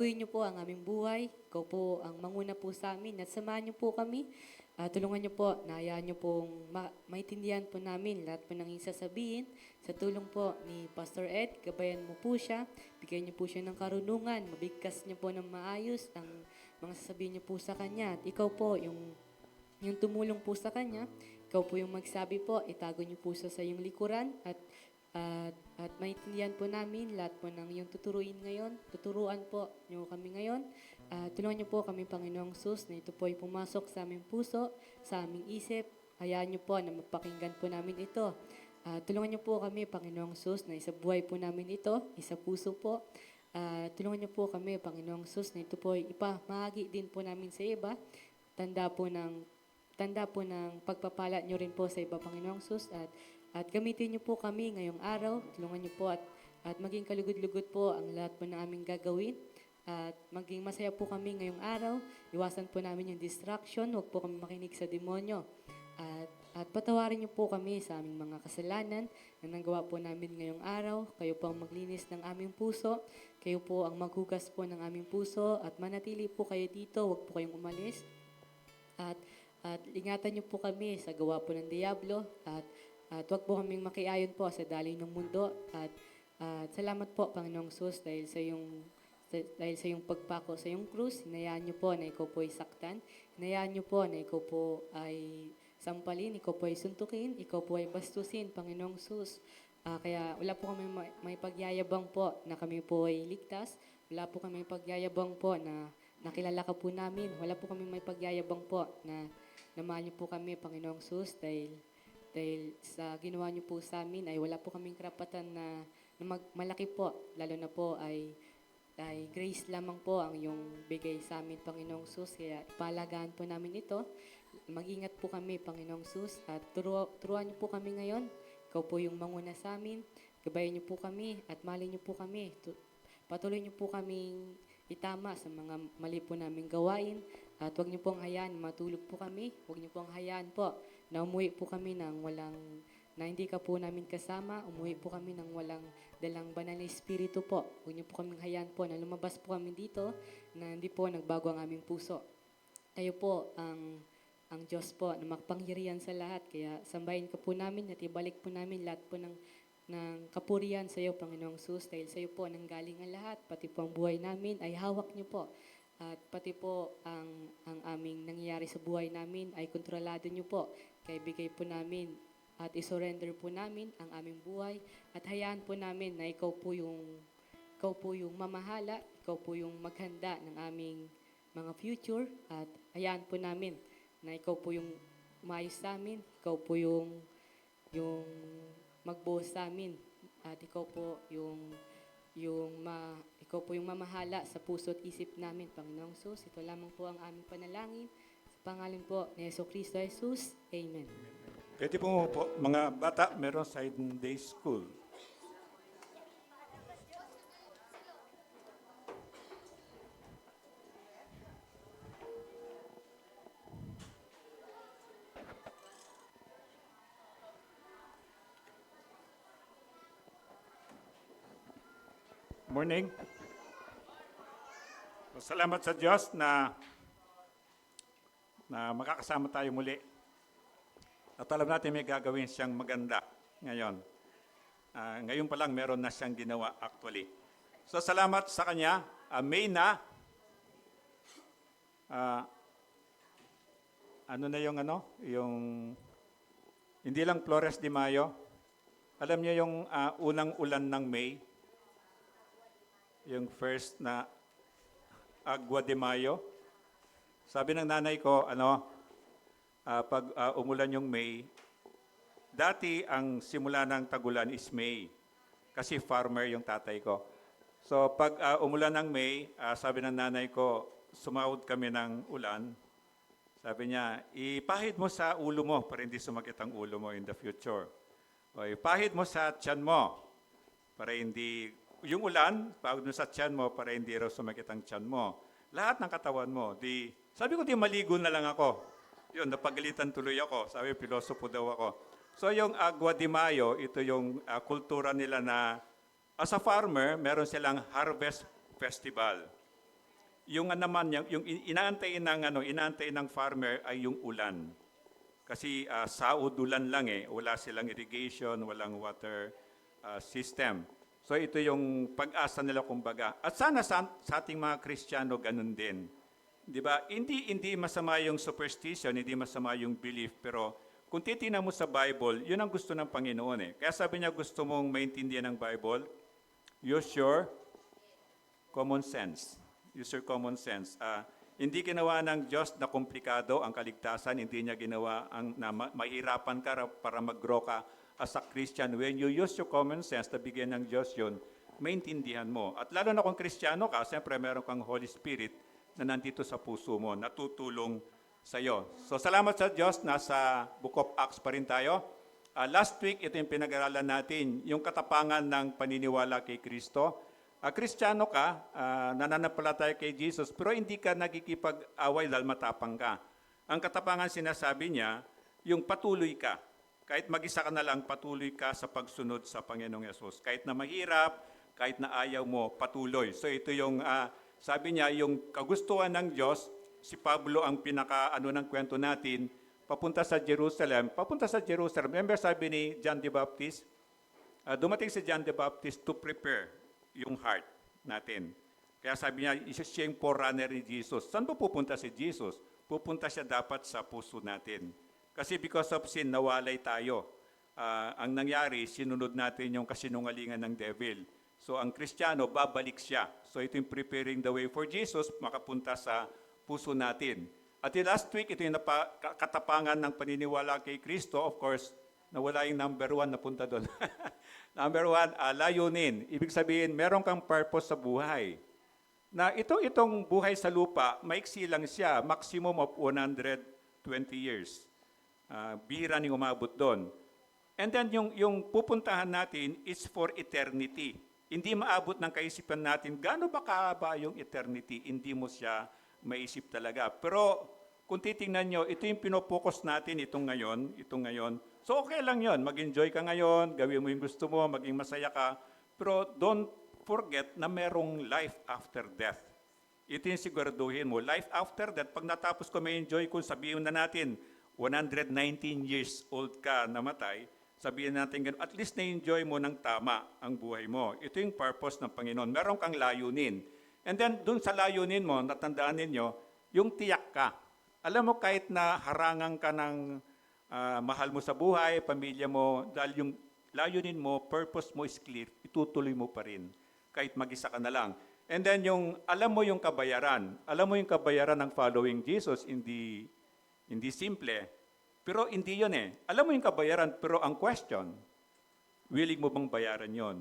Tuloy niyo po ang aming buhay. Ikaw po ang manguna po sa amin at samahan niyo po kami. Tulungan niyo po, nayaan niyo pong maintindihan po namin lahat po ng sasabihin. Sa tulong po ni Pastor Ed, gabayan mo po siya. Bigyan niyo po siya ng karunungan. Mabigkas niyo po ng maayos ang mga sasabihin niyo po sa kanya. At ikaw po, yung tumulong po sa kanya, ikaw po yung magsabi po, itago niyo po siya sa iyong likuran at maintindihan po namin lahat po ng iyong tuturuan po niyo kami ngayon. Tulungan niyo po kami, Panginoong Sus, na ito po ay pumasok sa aming puso, sa aming isip. Hayaan niyo po na mapakinggan po namin ito. Tulungan niyo po kami, Panginoong Sus, na isa buhay po namin ito, isa puso po. Tulungan niyo po kami, Panginoong Sus, na ito po ay ipamahagi din po namin sa iba. Tanda po ng pagpapala niyo rin po sa iba, Panginoong Sus, at gamitin niyo po kami ngayong araw. Tulungan niyo po at maging kalugod-lugod po ang lahat po na aming gagawin. At maging masaya po kami ngayong araw. Iwasan po namin yung distraction. Huwag po kami makinig sa demonyo. At patawarin niyo po kami sa aming mga kasalanan na nagawa po namin ngayong araw. Kayo po ang maglinis ng aming puso. Kayo po ang maghugas po ng aming puso. At manatili po kayo dito. Huwag po kayong umalis. At ingatan niyo po kami sa gawa po ng Diablo. At huwag po kaming makiayon po sa daloy ng mundo. At salamat po, Panginoong Sus, dahil sa iyong pagpako sa iyong krus. Hinayaan niyo po na ikaw po ay saktan. Hinayaan niyo po na ikaw po ay sampalin, ikaw po ay suntukin, ikaw po ay bastusin, Panginoong Sus. Kaya wala po kami may pagyayabang po na kami po ay ligtas. Wala po kami pagyayabang po na nakilala ka po namin. Wala po kami may pagyayabang po na mahal niyo po kami, Panginoong Sus, dahil sa ginawa niyo po sa amin ay wala po kaming karapatan na malaki po. Lalo na po ay grace lamang po ang iyong bigay sa amin, Panginoong Sus. Kaya ipalagaan po namin ito. Mag-ingat po kami, Panginoong Sus. At turuan niyo po kami ngayon. Ikaw po yung manguna sa amin. Gabayan niyo po kami at mahalin niyo po kami. Patuloy niyo po kaming itama sa mga mali po naming gawain. At huwag niyo pong hayaan matulog po kami. Huwag niyo pong hayaan po na umuwi po kami na hindi ka po namin kasama. Umuwi po kami ng walang dalang banal na espiritu po. Huwag niyo po kaming hayaan po na lumabas po kami dito na hindi po nagbago ang aming puso. Kayo po ang Diyos po na makapangyarihan sa lahat. Kaya sambahin ka po namin at ibalik po namin lahat po ng kapurihan sa iyo, Panginoong Sus. Dahil sa iyo po nanggaling ang lahat, pati po ang buhay namin ay hawak niyo po. At pati po ang aming nangyayari sa buhay namin ay kontrolado niyo po. Kaya bigay po namin at isurrender po namin ang aming buhay. At hayaan po namin na ikaw po yung mamahala, ikaw po yung maghanda ng aming mga future. At hayaan po namin na ikaw po yung umayos sa amin, ikaw po yung magbuhos sa amin. At ikaw po ikaw po yung mamahala sa puso at isip namin, Panginoong Sus. Ito lamang po ang aming panalangin. Sa pangalan po ni Jesucristo Jesus. Amen. Pwede po mga bata, meron Sunday school. Morning. Salamat sa Diyos na makakasama tayo muli. At alam natin may gagawin siyang maganda ngayon. Ngayon pa lang meron na siyang ginawa actually. So salamat sa Kanya. May na. Yung hindi lang Flores de Mayo. Alam niyo yung unang ulan ng May? Yung first na Agua de Mayo. Sabi ng nanay ko, pag umulan yung May, dati ang simula ng tagulan is May. Kasi farmer yung tatay ko. So pag umulan ng May, sabi ng nanay ko, sumahod kami ng ulan. Sabi niya, ipahid mo sa ulo mo para hindi sumakit ang ulo mo in the future. O ipahid mo sa tiyan mo para hindi, yung ulan, pahid mo sa tiyan mo para hindi raw sumakit ang tiyan mo. Lahat ng katawan mo. Sabi ko, maligo na lang ako. Yun, napagalitan tuloy ako. Sabi, pilosopo daw ako. So yung Agua de Mayo, ito yung kultura nila na as a farmer, meron silang harvest festival. Yung naman, yung inaantay ng, inaantay ng farmer ay yung ulan. Kasi saod ulan lang eh. Wala silang irrigation, walang water system. So ito yung pag-asa nila kumbaga. At sana sa ating mga Kristiyano ganun din. 'Di ba? Hindi masama yung superstition, hindi masama yung belief, pero kung titingnan mo sa Bible, yun ang gusto ng Panginoon eh. Kaya sabi niya gusto mong maintindihan ng Bible, use your common sense. Use your common sense. Hindi ginawa ng Diyos na komplikado ang kaligtasan, hindi niya ginawa na mahirapan ka para mag-grow ka as a Christian. When you use your common sense na bigyan ng Diyos yun, maintindihan mo. At lalo na kung Kristiyano ka, siyempre meron kang Holy Spirit na nandito sa puso mo, natutulong sa iyo. So salamat sa Diyos, nasa Book of Acts pa rin tayo. Last week, ito yung pinag-aralan natin, yung katapangan ng paniniwala kay Kristo. Kristiyano ka, nananampalataya kay Jesus, pero hindi ka nagkikipag-away dahil matapang ka. Ang katapangan sinasabi niya, yung patuloy ka. Kahit mag-isa ka na lang, patuloy ka sa pagsunod sa Panginoong Yesus. Kahit na mahirap, kahit na ayaw mo, patuloy. So ito yung, sabi niya, yung kagustuhan ng Diyos, si Pablo ang pinaka-ano ng kwento natin, papunta sa Jerusalem. Remember sabi ni John the Baptist, dumating si John the Baptist to prepare yung heart natin. Kaya sabi niya, isa siya yung forerunner ni Jesus. Saan ba pupunta si Jesus? Pupunta siya dapat sa puso natin. Kasi because of sin, nawalay tayo. Ang nangyari, sinunod natin yung kasinungalingan ng devil. So ang Kristiyano, babalik siya. So ito yung preparing the way for Jesus, makapunta sa puso natin. At yung last week, ito yung katapangan ng paniniwala kay Kristo. Of course, nawala yung number 1 na punta doon. Number 1, layunin. Ibig sabihin, meron kang purpose sa buhay. Na itong buhay sa lupa, maiksi lang siya, maximum of 120 years. Bihira ning umabot doon. And then yung pupuntahan natin is for eternity. Hindi maabot ng kaisipan natin, gaano ba kahaba yung eternity? Hindi mo siya maisip talaga. Pero kung titingnan nyo, ito yung pinopokus natin itong ngayon. So okay lang yon, mag-enjoy ka ngayon, gawin mo yung gusto mo, maging masaya ka. Pero don't forget na merong life after death. Ito yung siguraduhin mo. Life after death, pag natapos ko may enjoy ko, sabihin na natin, 119 years old ka namatay, sabihin natin ganun, at least na-enjoy mo ng tama ang buhay mo. Ito yung purpose ng Panginoon. Meron kang layunin. And then, dun sa layunin mo, natandaan ninyo, yung tiyak ka. Alam mo, kahit na harangan ka ng mahal mo sa buhay, pamilya mo, dahil yung layunin mo, purpose mo is clear, itutuloy mo pa rin, kahit mag-isa ka na lang. And then, alam mo yung kabayaran. Alam mo yung kabayaran ng following Jesus, hindi simple. Pero hindi yun eh. Alam mo yung kabayaran, pero ang question, willing mo bang bayaran yon?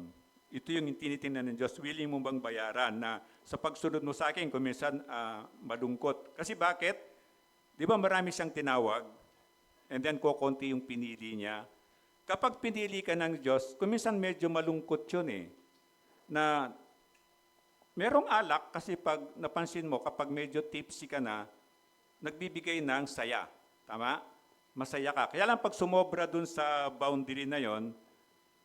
Ito yung tinitingnan ng Diyos, willing mo bang bayaran na sa pagsunod mo sa akin, kung minsan malungkot. Kasi bakit? Di ba marami siyang tinawag? And then kukunti yung pinili niya. Kapag pinili ka ng Diyos, kung minsan medyo malungkot yun eh. Na merong alak kasi pag napansin mo, kapag medyo tipsy ka na, nagbibigay ng saya. Tama? Masaya ka. Kaya lang pag sumobra dun sa boundary na yon,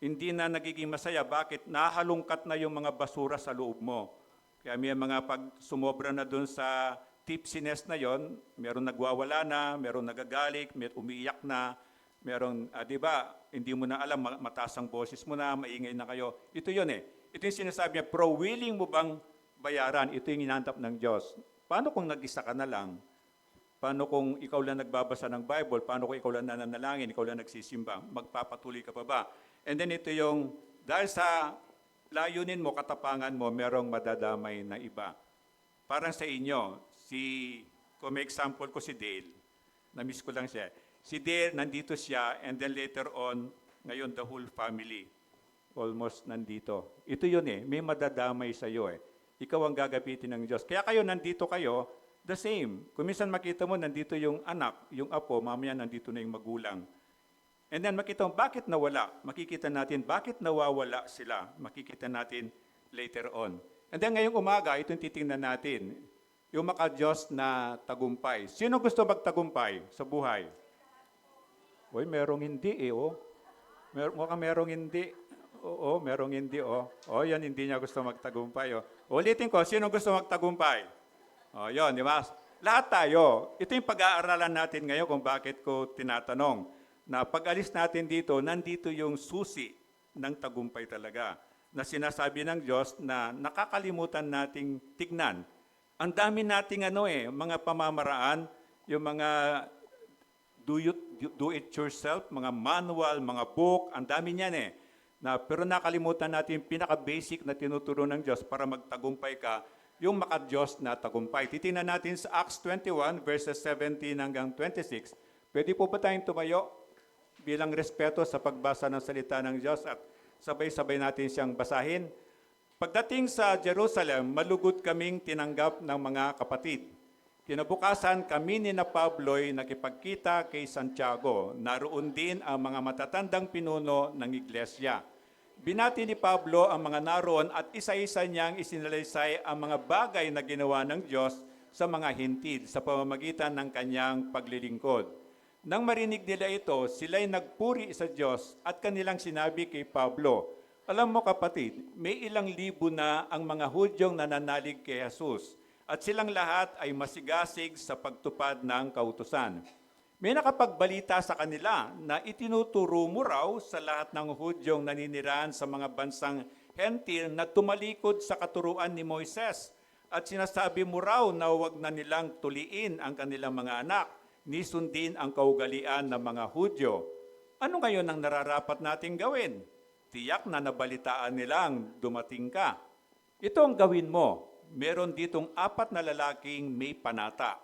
hindi na nagiging masaya. Bakit? Nahalungkat na yung mga basura sa loob mo. Kaya may mga pag sumobra na dun sa tipsiness na yon, meron nagwawala na, meron nagagalit, may umiiyak na, meron, di ba, hindi mo na alam, mataas ang boses mo na, maingay na kayo. Ito yon eh. Ito yung sinasabi niya, pero willing mo bang bayaran? Ito yung inantap ng Diyos. Paano kung nag-isa ka na lang? Paano kung ikaw lang nagbabasa ng Bible? Paano kung ikaw lang nananalangin, ikaw lang nagsisimba? Magpapatuloy ka pa ba? And then ito yung, dahil sa layunin mo, katapangan mo, merong madadamay na iba. Parang sa inyo, kung may example ko si Dale, na-miss ko lang siya. Si Dale, nandito siya, and then later on, ngayon the whole family, almost nandito. Ito yun eh, may madadamay sa iyo eh. Ikaw ang gagapitin ng Diyos. Kaya kayo, nandito kayo, the same. Kung minsan makita mo, nandito yung anak, yung apo, mamaya nandito na yung magulang. And then makita mo, bakit nawala? Makikita natin, bakit nawawala sila? Makikita natin later on. And then ngayong umaga, ito yung titingnan natin. Yung maka-Diyos na tagumpay. Sino gusto magtagumpay sa buhay? Uy, merong hindi eh, oh. Mukhang merong hindi. Oo, merong hindi, oh. Oh, yan, hindi niya gusto magtagumpay, oh. Ulitin ko, sino gusto magtagumpay? O, yun, di ba? Lahat tayo. Ito yung pag-aaralan natin ngayon kung bakit ko tinatanong na pag-alis natin dito, nandito yung susi ng tagumpay talaga na sinasabi ng Diyos na nakakalimutan nating tignan. Ang dami nating mga pamamaraan, yung mga do it yourself, mga manual, mga book, ang dami niyan pero nakalimutan natin yung pinaka-basic na tinuturo ng Diyos para magtagumpay ka, yung maka-Diyos na tagumpay. Titingnan natin sa Acts 21 verses 17 hanggang 26. Pwede po ba tayong tumayo bilang respeto sa pagbasa ng salita ng Diyos at sabay-sabay natin siyang basahin? Pagdating sa Jerusalem, malugod kaming tinanggap ng mga kapatid. Kinabukasan kami ni na Pablo'y nakipagkita kay Santiago. Naroon din ang mga matatandang pinuno ng iglesia. Binati ni Pablo ang mga naroon at isa-isa niyang isinalaysay ang mga bagay na ginawa ng Diyos sa mga hintil sa pamamagitan ng kanyang paglilingkod. Nang marinig nila ito, sila'y nagpuri sa Diyos at kanilang sinabi kay Pablo, "Alam mo kapatid, may ilang libo na ang mga Hudyong nananalig kay Jesus at silang lahat ay masigasig sa pagtupad ng kautusan. May nakapagbalita sa kanila na itinuturo mo raw sa lahat ng Hudyong naninirahan sa mga bansang hentil na tumalikod sa katuruan ni Moises at sinasabi mo raw na huwag na nilang tuliin ang kanilang mga anak, ni sundin ang kaugalian ng mga Hudyo. Ano ngayon ang nararapat nating gawin? Tiyak na nabalitaan nilang dumating ka. Ito ang gawin mo. Meron ditong 4 na lalaking may panata.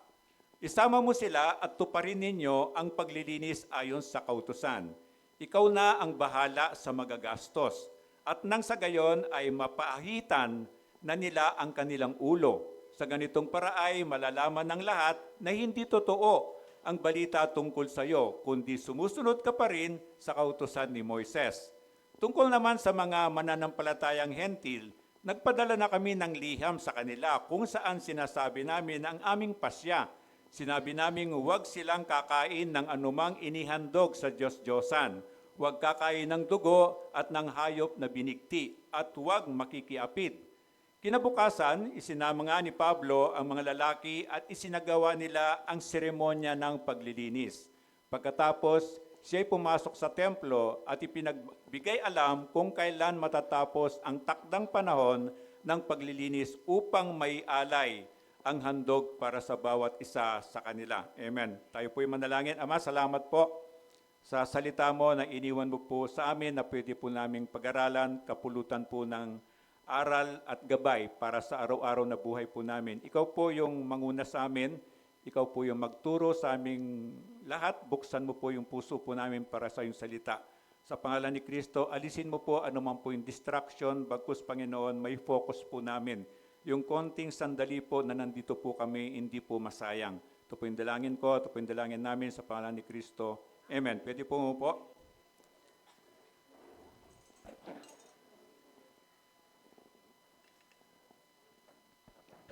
Isama mo sila at tuparin ninyo ang paglilinis ayon sa kautusan. Ikaw na ang bahala sa magagastos. At nang sa gayon ay mapaahitan na nila ang kanilang ulo. Sa ganitong paraay malalaman ng lahat na hindi totoo ang balita tungkol sa iyo, kundi sumusunod ka pa rin sa kautusan ni Moises. Tungkol naman sa mga mananampalatayang hentil, nagpadala na kami ng liham sa kanila kung saan sinasabi namin ang aming pasya. Sinabi namin huwag silang kakain ng anumang inihandog sa Diyos-Diyosan. Huwag kakain ng dugo at ng hayop na binigti at huwag makikiapid. Kinabukasan, isinama nga ni Pablo ang mga lalaki at isinagawa nila ang seremonya ng paglilinis. Pagkatapos, siya'y pumasok sa templo at ipinagbigay alam kung kailan matatapos ang takdang panahon ng paglilinis upang may alay ang handog para sa bawat isa sa kanila. Amen. Tayo po'y manalangin. Ama, salamat po sa salita mo na iniwan mo po sa amin na pwede po naming pag-aralan, kapulutan po ng aral at gabay para sa araw-araw na buhay po namin. Ikaw po yung manguna sa amin. Ikaw po yung magturo sa aming lahat. Buksan mo po yung puso po namin para sa iyong salita. Sa pangalan ni Kristo, alisin mo po anuman po yung distraction, bagkus Panginoon, may focus po namin. Yung konting sandali po na nandito po kami, hindi po masayang. Ito po yung dalangin ko, ito po yung dalangin namin sa pangalan ni Kristo. Amen. Pwede po mo po.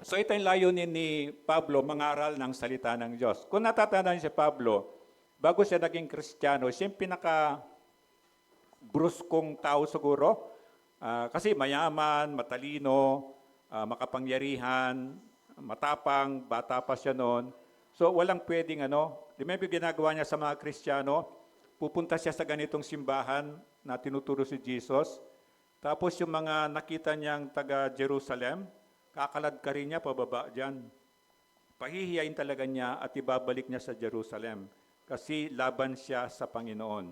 So ito yung layunin ni Pablo, mangaral ng salita ng Diyos. Kung natatandaan si Pablo, bago siya naging Kristiyano, siya yung pinaka-bruskong tao siguro. Kasi mayaman, matalino, makapangyarihan, matapang, bata pa siya noon. So walang pwedeng di ba yung ginagawa niya sa mga Kristiyano? Pupunta siya sa ganitong simbahan na tinuturo si Jesus. Tapos yung mga nakita niyang taga Jerusalem, kakalad ka rin niya pababa dyan. Pahihiyain talaga niya at ibabalik niya sa Jerusalem kasi laban siya sa Panginoon.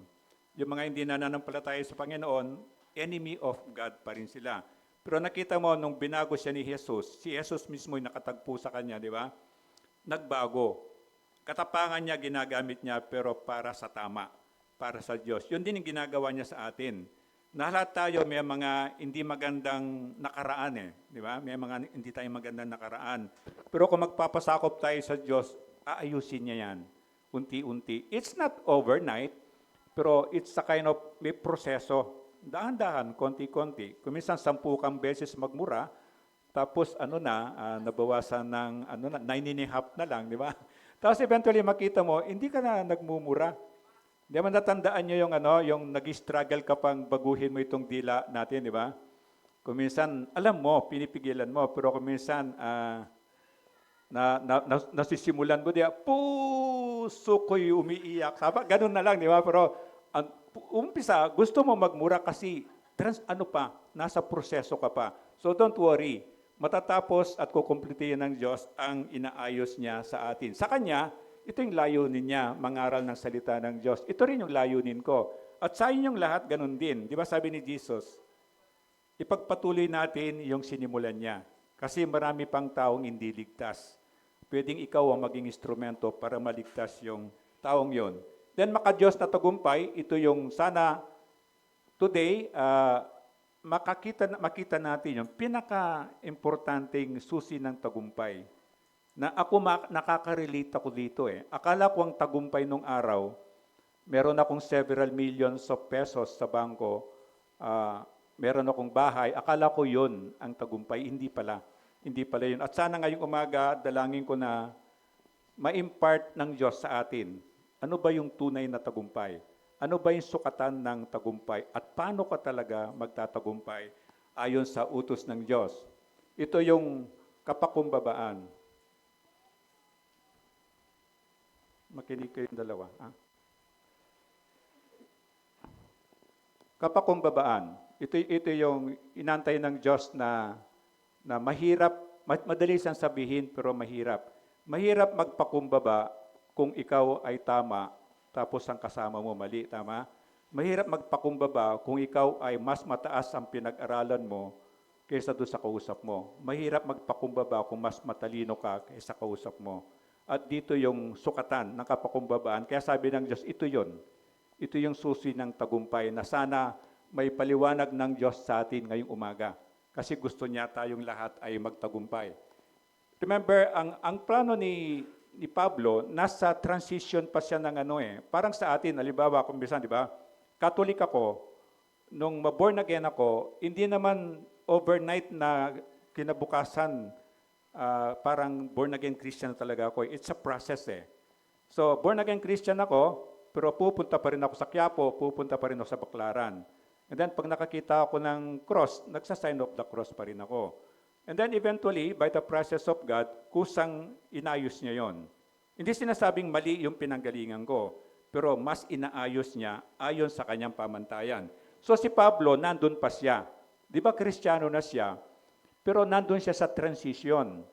Yung mga hindi nananampalataya sa Panginoon, enemy of God pa rin sila. Pero nakita mo, nung binago siya ni Jesus, si Jesus mismo yung nakatagpo sa kanya, di ba? Nagbago. Katapangan niya, ginagamit niya, pero para sa tama, para sa Diyos. Yun din yung ginagawa niya sa atin. Na lahat tayo may mga hindi magandang nakaraan di ba? May mga hindi tayo magandang nakaraan. Pero kung magpapasakop tayo sa Diyos, aayusin niya yan. Unti-unti. It's not overnight, pero it's a kind of may proseso. Dahan-dahan, konti-konti. Kung minsan 10 kang beses magmura, tapos nabawasan ng 9.5 na lang, di ba? Tapos eventually makita mo, hindi ka na nagmumura. Di ba natandaan nyo yung nag-struggle ka pang baguhin mo itong dila natin, di ba? Kung minsan, alam mo, pinipigilan mo, pero kung minsan, nasisimulan mo, di ba? Puso ko'y umiiyak. Sabi, ganun na lang, di ba? Pero ang umpisa, gusto mo magmura kasi nasa proseso ka pa. So don't worry. Matatapos at kukumplitihin ng Diyos ang inaayos niya sa atin. Sa Kanya, ito yung layunin niya, mangaral ng salita ng Diyos. Ito rin yung layunin ko. At sa inyong lahat, ganun din. Di ba sabi ni Jesus, ipagpatuloy natin yung sinimulan niya. Kasi marami pang taong hindi ligtas. Pwedeng ikaw ang maging instrumento para maligtas yung taong yon. Then maka-Diyos na tagumpay, ito yung sana today, makita natin yung pinaka-importanting susi ng tagumpay. Na ako nakaka-relate ako dito eh. Akala ko ang tagumpay nung araw, meron akong several millions of pesos sa bangko, meron akong bahay, akala ko yun ang tagumpay, hindi pala. Hindi pala yun. At sana ngayong umaga, dalangin ko na ma-impart ng Diyos sa atin. Ano ba yung tunay na tagumpay? Ano ba yung sukatan ng tagumpay? At paano ka talaga magtatagumpay ayon sa utos ng Diyos? Ito yung kapakumbabaan. Makinig kayong dalawa. Kapakumbabaan. Ito yung inantay ng Diyos na mahirap, madali siyang sabihin pero mahirap. Mahirap magpakumbaba kung ikaw ay tama tapos ang kasama mo mali, tama? Mahirap magpakumbaba kung ikaw ay mas mataas ang pinag-aralan mo kaysa doon sa kausap mo. Mahirap magpakumbaba kung mas matalino ka kaysa kausap mo. At dito yung sukatan ng kapakumbabaan. Kaya sabi ng Diyos, ito yon. Ito yung susi ng tagumpay na sana may paliwanag ng Diyos sa atin ngayong umaga. Kasi gusto niya tayong lahat ay magtagumpay. Remember, ang plano ni Pablo, nasa transition pa siya ng parang sa atin, halimbawa, kung bisan, di ba? Catholic ako, nung ma-born again ako, hindi naman overnight na kinabukasan, parang born again Christian talaga ako. It's a process eh. So, born again Christian ako, pero pupunta pa rin ako sa Quiapo, pupunta pa rin ako sa Baclaran. And then, pag nakakita ako ng cross, nagsa-sign of the cross pa rin ako. And then eventually, by the process of God, kusang inayos niya yon. Hindi sinasabing mali yung pinanggalingan ko, pero mas inaayos niya ayon sa kanyang pamantayan. So si Pablo, nandun pa siya. Di ba Kristiyano na siya? Pero nandun siya sa transition.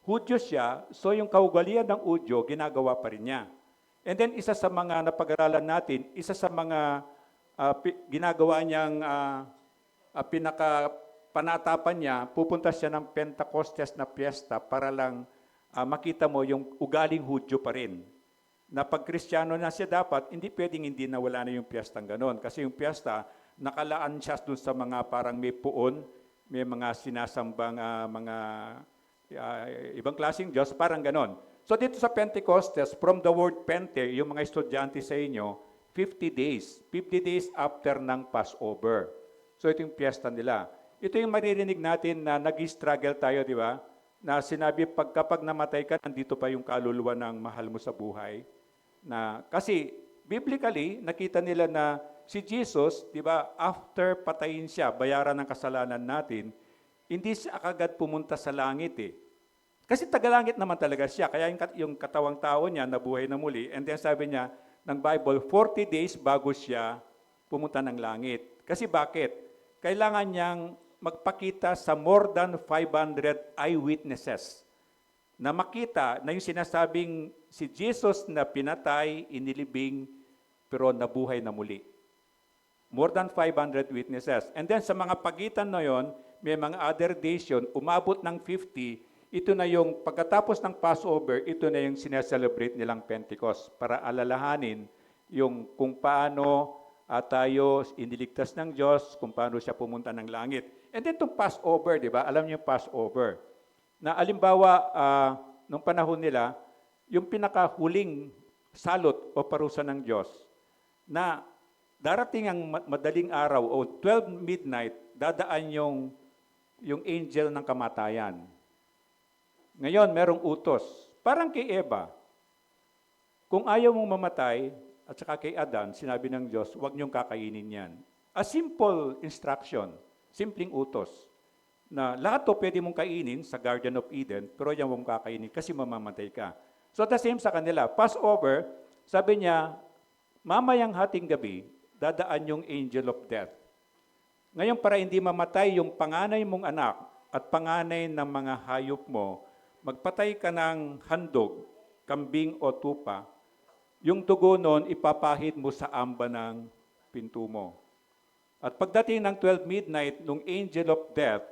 Hudyo siya, so yung kaugalian ng Hudyo, ginagawa pa rin niya. And then isa sa mga napag-aralan natin, isa sa mga ginagawa niyang panatapan niya, pupunta siya ng Pentecostes na piyesta para lang makita mo yung ugaling Hudyo pa rin. Na pag Kristiyano na siya dapat, hindi pwedeng hindi nawala na yung piyestang ganon. Kasi yung piyesta, nakalaan siya dun sa mga parang may puon, may mga sinasambang mga ibang klaseng Diyos, parang ganon. So dito sa Pentecostes, from the word Pente, yung mga estudyante sa inyo, 50 days. 50 days after ng Passover. So ito yung piyesta nila. Ito yung maririnig natin na nag-struggle tayo, di ba? Na sinabi, kapag namatay ka, nandito pa yung kaluluwa ng mahal mo sa buhay. Kasi, biblically, nakita nila na si Jesus, di ba, after patayin siya, bayaran ng kasalanan natin, hindi siya agad pumunta sa langit eh. Kasi tagalangit naman talaga siya. Kaya yung katawang tao niya, nabuhay na muli. And then sabi niya, ng Bible, 40 days bago siya pumunta ng langit. Kasi bakit? Kailangan niyang magpakita sa more than 500 eyewitnesses na makita na yung sinasabing si Jesus na pinatay, inilibing, pero nabuhay na muli. More than 500 witnesses. And then sa mga pagitan na yon, may mga other days yun, umabot ng 50, ito na yung pagkatapos ng Passover, ito na yung sineselebrate nilang Pentecost para alalahanin yung kung paano tayo iniligtas ng Diyos, kung paano siya pumunta ng langit. And then itong Passover, di ba? Alam niyo yung Passover. Na alimbawa, nung panahon nila, yung pinakahuling salot o parusa ng Diyos, na darating ang madaling araw o 12 midnight, dadaan yung angel ng kamatayan. Ngayon, merong utos. Parang kay Eva, kung ayaw mong mamatay, at saka kay Adan, sinabi ng Diyos, huwag niyong kakainin yan. A simple instruction, simpleng utos, na lahat to pwede mong kainin sa Garden of Eden, pero yan mong kakainin kasi mamamatay ka. So the same sa kanila. Passover, sabi niya, mamayang hating gabi, dadaan yung angel of death. Ngayon, para hindi mamatay yung panganay mong anak at panganay ng mga hayop mo, magpatay ka ng handog, kambing o tupa, yung dugo nun, ipapahid mo sa amba ng pinto mo. At pagdating ng 12 midnight, nung angel of death,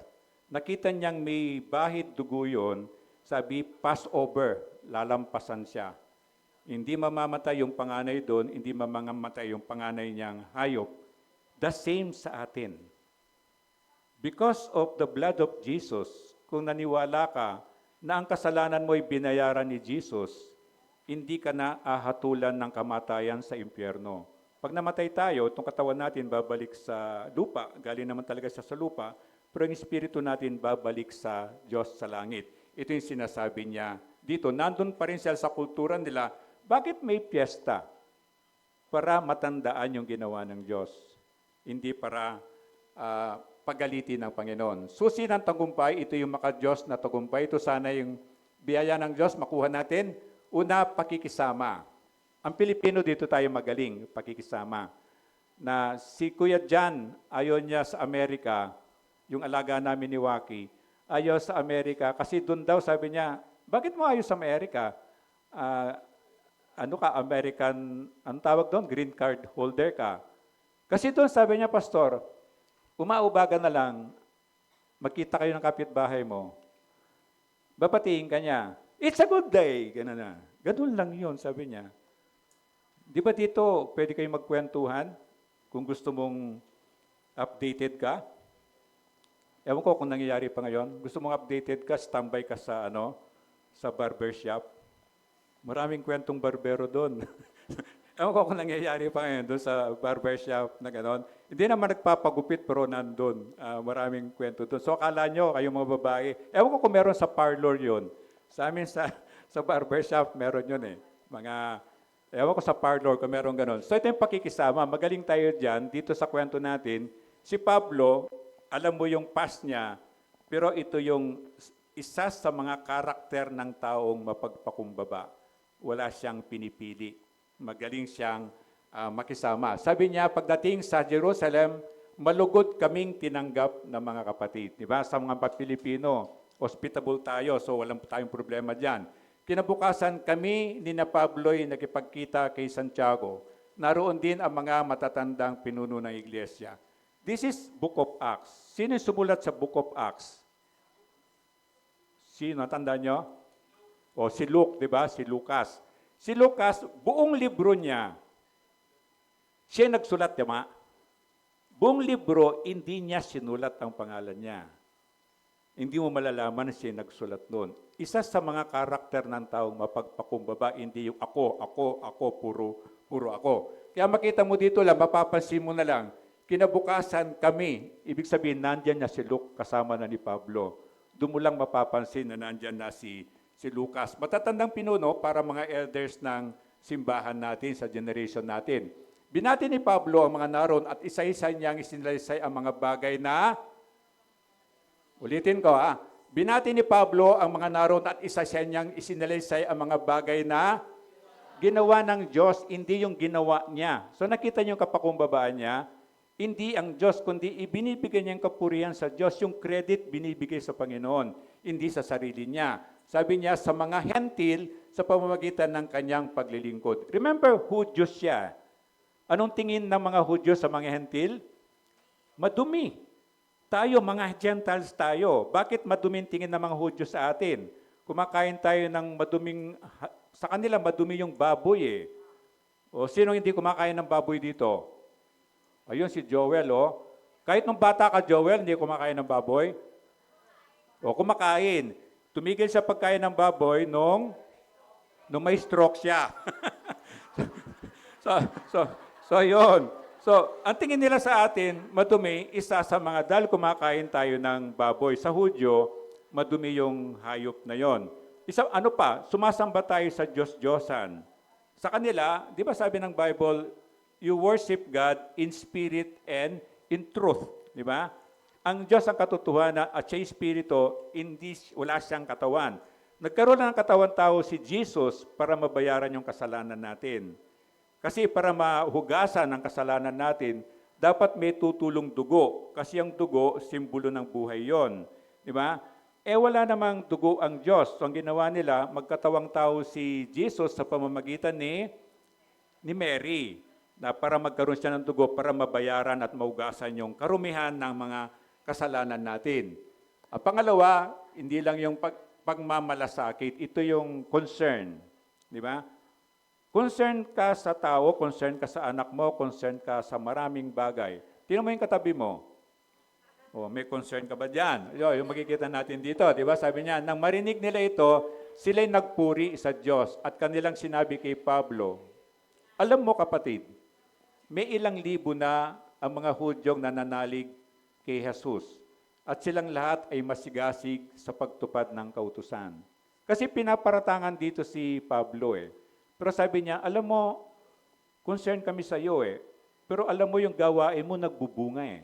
nakita niyang may bahid dugo yun, sabi, Passover, lalampasan siya. Hindi mamamatay yung panganay doon, hindi mamamatay yung panganay niyang hayop. The same sa atin. Because of the blood of Jesus, kung naniwala ka na ang kasalanan mo ay binayaran ni Jesus, hindi ka na ahatulan ng kamatayan sa impyerno. Pag namatay tayo, itong katawan natin babalik sa lupa, galing naman talaga siya sa lupa, pero ang espiritu natin babalik sa Diyos sa langit. Ito yung sinasabi niya dito. Nandun pa rin siya sa kultura nila, bakit may piyesta? Para matandaan yung ginawa ng Diyos. Hindi para pagalitin ng Panginoon. Susi ng tagumpay, ito yung maka-Diyos na tagumpay. Ito sana yung biyaya ng Diyos, makuha natin. Una, pakikisama. Ang Pilipino dito tayo magaling, pakikisama. Na si Kuya Jan, ayaw niya sa Amerika, yung alaga namin ni Waki, ayaw sa Amerika, kasi doon daw sabi niya, bakit mo ayaw sa Amerika? Ano ka, American, ang tawag doon, green card holder ka. Kasi doon sabi niya, Pastor, umaubaga na lang, magkita kayo ng kapitbahay mo, babatiin ka niya, it's a good day, gano'n na. Ganun lang yun, sabi niya. Di ba dito, pwede kayong magkwentuhan kung gusto mong updated ka? Ewan ko kung nangyayari pa ngayon. Gusto mong updated ka, standby ka sa, sa barbershop. Maraming kwentong barbero doon. Ewan ko kung nangyayari pa ngayon doon sa barbershop na gano'n. Hindi naman nagpapagupit pero nandun. Maraming kwento doon. So akala nyo, kayong mga babae, ewan ko kung meron sa parlor yon. Sa amin sa barbershop, meron yun eh. Ewan ko sa parlor kung meron gano'n. So ito yung pakikisama. Magaling tayo dyan. Dito sa kwento natin, si Pablo, alam mo yung past niya, pero ito yung isa sa mga karakter ng taong mapagpakumbaba. Wala siyang pinipili. Magaling siyang makisama. Sabi niya, pagdating sa Jerusalem, malugod kaming tinanggap ng mga kapatid. Diba? Sa mga Pilipino, hospitable tayo, so walang tayong problema dyan. Kinabukasan kami ni na Pablo'y nakipagkita kay Santiago. Naroon din ang mga matatandang pinuno ng iglesia. This is Book of Acts. Sino sumulat sa Book of Acts? Sino? Tanda nyo? O si Luke, di ba? Si Lucas. Si Lucas, buong libro niya, siya nagsulat, di ba? Buong libro, hindi niya sinulat ang pangalan niya. Hindi mo malalaman na siya nagsulat noon. Isa sa mga karakter ng taong mapagpakumbaba, hindi yung ako, puro ako. Kaya makita mo dito lang, mapapansin mo na lang, kinabukasan kami, ibig sabihin, nandyan na si Luke kasama na ni Pablo. Doon mo lang mapapansin na nandyan na si Lucas. Matatandang pinuno para mga elders ng simbahan natin, sa generation natin. Binati ni Pablo ang mga naroon at isa-isa niyang isinalaysay ang mga bagay na, ulitin ko binati ni Pablo ang mga naroon at isa-isa niyang isinalaysay ang mga bagay na ginawa ng Diyos, hindi yung ginawa niya. So nakita niyo yung kapakumbabaan niya, hindi ang Diyos, kundi ibinibigay niya ang kapurihan sa Diyos, yung credit binibigay sa Panginoon, hindi sa sarili niya. Sabi niya, sa mga hentil, sa pamamagitan ng kanyang paglilingkod. Remember, Hudyo siya. Anong tingin ng mga Hudyo sa mga hentil? Madumi. Tayo, mga Gentiles tayo. Bakit maduming tingin ng mga Hudyo sa atin? Kumakain tayo ng maduming, sa kanila madumi yung baboy eh. O sino hindi kumakain ng baboy dito? Ayun si Joel, Kahit nung bata ka, Joel, hindi kumakain ng baboy. O kumakain. Tumigil sa pagkain ng baboy nung may stroke siya. so yun. So, ang tingin nila sa atin, madumi, isa sa mga dahil kumakain tayo ng baboy. Sa Hudyo, madumi yung hayop na yon. Sumasamba tayo sa Diyos-Diyosan. Sa kanila, di ba sabi ng Bible, you worship God in spirit and in truth. Di ba? Ang Diyos ang katotohanan at siya Espiritu, wala siyang katawan. Nagkaroon ng katawan tao si Jesus para mabayaran yung kasalanan natin. Kasi para mahugasan ang kasalanan natin, dapat may tutulong dugo. Kasi ang dugo, simbolo ng buhay yon, di ba? Wala namang dugo ang Diyos. So ang ginawa nila, magkatawang tao si Jesus sa pamamagitan ni Mary, na para magkaroon siya ng dugo, para mabayaran at mahugasan yung karumihan ng mga kasalanan natin. Ang pangalawa, hindi lang yung pagmamalasakit, ito yung concern. Di ba? Concern ka sa tao, concern ka sa anak mo, concern ka sa maraming bagay. Tingnan mo yung katabi mo. May concern ka ba dyan? Yung makikita natin dito, di ba? Sabi niya, nang marinig nila ito, sila'y nagpuri sa Diyos at kanilang sinabi kay Pablo, alam mo kapatid, may ilang libo na ang mga Hudyong nananalig kay Jesus at silang lahat ay masigasig sa pagtupad ng kautusan. Kasi pinaparatangan dito si Pablo Pero sabi niya, alam mo, concern kami sa iyo pero alam mo yung gawain mo nagbubunga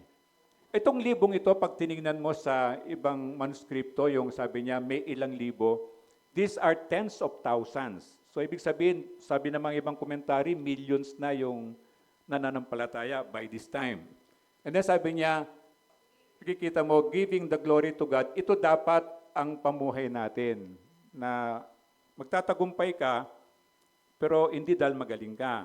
Itong libong ito, pag tinignan mo sa ibang manuskripto, yung sabi niya, may ilang libo, these are tens of thousands. So ibig sabihin, sabi ng mga ibang komentary, millions na yung nananampalataya by this time. And then sabi niya, nakikita mo, giving the glory to God, ito dapat ang pamuhay natin, na magtatagumpay ka, pero hindi dahil magaling ka.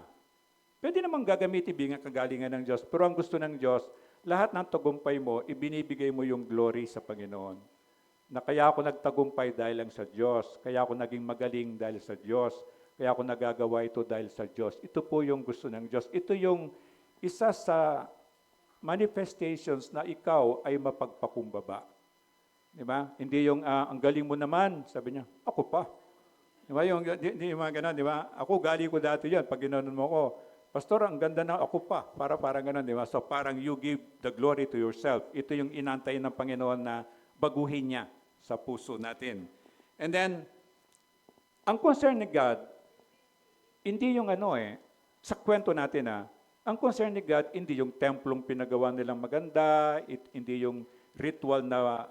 Pwede namang gagamitin bilang kagalingan ng Diyos, pero ang gusto ng Diyos, lahat ng tagumpay mo, ibinibigay mo yung glory sa Panginoon. Na kaya ako nagtagumpay dahil lang sa Diyos, kaya ako naging magaling dahil sa Diyos, kaya ako nagagawa ito dahil sa Diyos. Ito po yung gusto ng Diyos. Ito yung isa sa manifestations na ikaw ay mapagpakumbaba. Di ba? Hindi yung, ang galing mo naman, sabi niya, ako pa. Di ba? Yung mga ganun, di ba? Ako, galing ko dati yan, pag ginanon mo ko, Pastor, ang ganda na ako pa. Parang ganun, di ba? So parang you give the glory to yourself. Ito yung inantay ng Panginoon na baguhin niya sa puso natin. And then, ang concern ni God, hindi yung sa kwento natin ang concern ni God, hindi yung templong pinagawa nilang maganda, hindi yung ritual na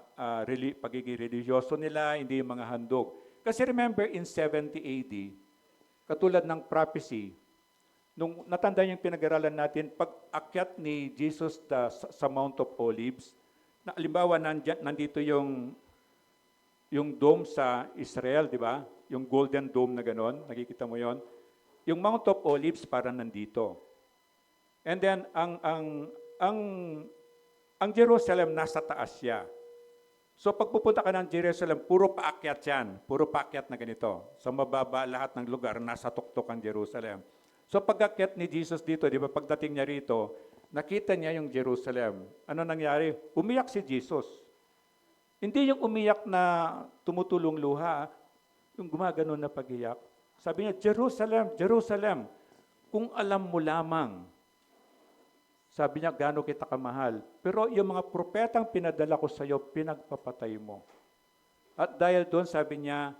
pagiging religyoso nila, hindi yung mga handog. Kasi remember, in 70 AD, katulad ng prophecy, nung natandaan yung pinag-aralan natin, pag-akyat ni Jesus sa Mount of Olives, na alimbawa nandito yung dome sa Israel, di ba? Yung golden dome na gano'n, nakikita mo yon. Yung Mount of Olives parang nandito. And then ang Jerusalem nasa taas siya. So pag pupunta ka ng Jerusalem, puro paakyat yan. Puro paakyat na ganito. Sa mababa lahat ng lugar, nasa tuktok ang Jerusalem. So pag-akyat ni Jesus dito, di ba, pagdating niya rito, nakita niya yung Jerusalem. Ano nangyari? Umiyak si Jesus. Hindi yung umiyak na tumutulong luha, yung gumaganon na pag-iyak. Sabi niya, Jerusalem, Jerusalem, kung alam mo lamang, sabi niya, gaano kita kamahal. Pero yung mga propetang pinadala ko sa iyo, pinagpapatay mo. At dahil doon, sabi niya,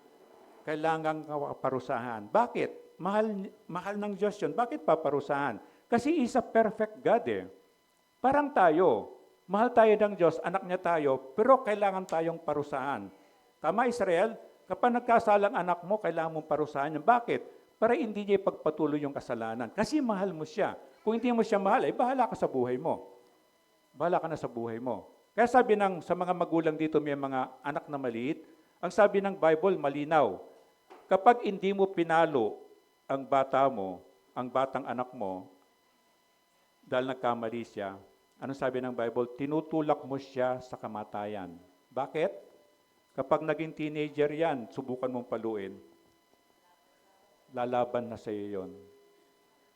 kailangan parusahan. Bakit? Mahal ng Diyos yun. Bakit paparusahan? Kasi is a perfect God Parang tayo. Mahal tayo ng Diyos, anak niya tayo, pero kailangan tayong parusahan. Tama, Israel? Kapag nagkasalang anak mo, kailangan mong parusahan niya. Bakit? Para hindi niya ipagpatuloy yung kasalanan. Kasi mahal mo siya. Kung hindi mo siya mahal, bahala ka sa buhay mo. Bahala ka na sa buhay mo. Kaya sabi sa mga magulang dito, may mga anak na maliit, ang sabi ng Bible, malinaw. Kapag hindi mo pinalo ang bata mo, ang batang anak mo, dahil nagkamali siya, anong sabi ng Bible? Tinutulak mo siya sa kamatayan. Bakit? Kapag naging teenager yan, subukan mong paluin. Lalaban na sa iyo yun.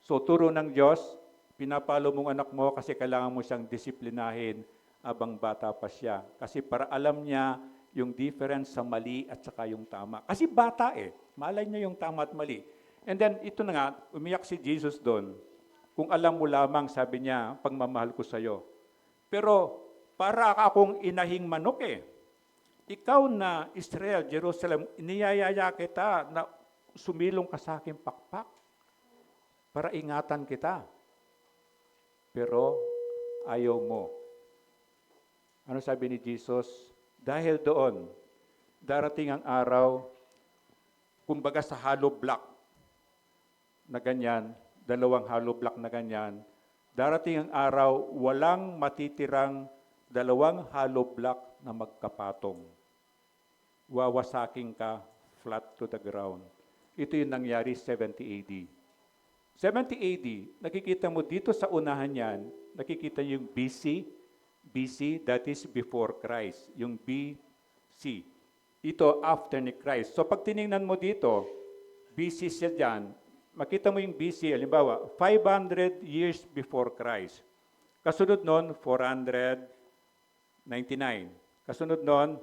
So, turo ng Diyos, pinapalo mong anak mo kasi kailangan mo siyang disiplinahin abang bata pa siya. Kasi para alam niya yung difference sa mali at saka yung tama. Kasi bata malay niya yung tama at mali. And then, ito na nga, umiyak si Jesus doon. Kung alam mo lamang, sabi niya, pagmamahal ko sa'yo. Pero, para akong inahing manok Ikaw na Israel, Jerusalem, iniyayaya kita na sumilong ka sa aking pakpak para ingatan kita. Pero, ayaw mo. Ano sabi ni Jesus? Dahil doon, darating ang araw, kumbaga sa hollow block na ganyan, dalawang hollow block na ganyan, darating ang araw, walang matitirang dalawang hollow block na magkapatong. Wawasaking ka flat to the ground. Ito yung nangyari 70 AD. 70 AD, nakikita mo dito sa unahan yan, nakikita yung BC, that is before Christ. Yung BC. Ito after ni Christ. So pag tiningnan mo dito, BC siya dyan, makita mo yung BC, halimbawa, 500 years before Christ. Kasunod nun, 499. Kasunod nun,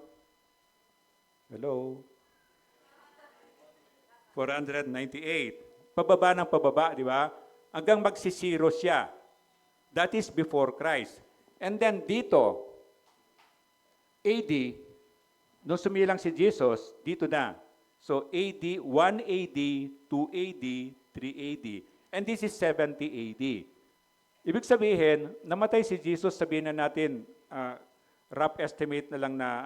498. Pababa ng pababa, di ba? Hanggang magsisiro siya. That is before Christ. And then dito, AD, nung sumilang si Jesus, dito na. So AD, 1 AD, 2 AD, 3 AD. And this is 70 AD. Ibig sabihin, namatay si Jesus, sabihin na natin, rough estimate na lang na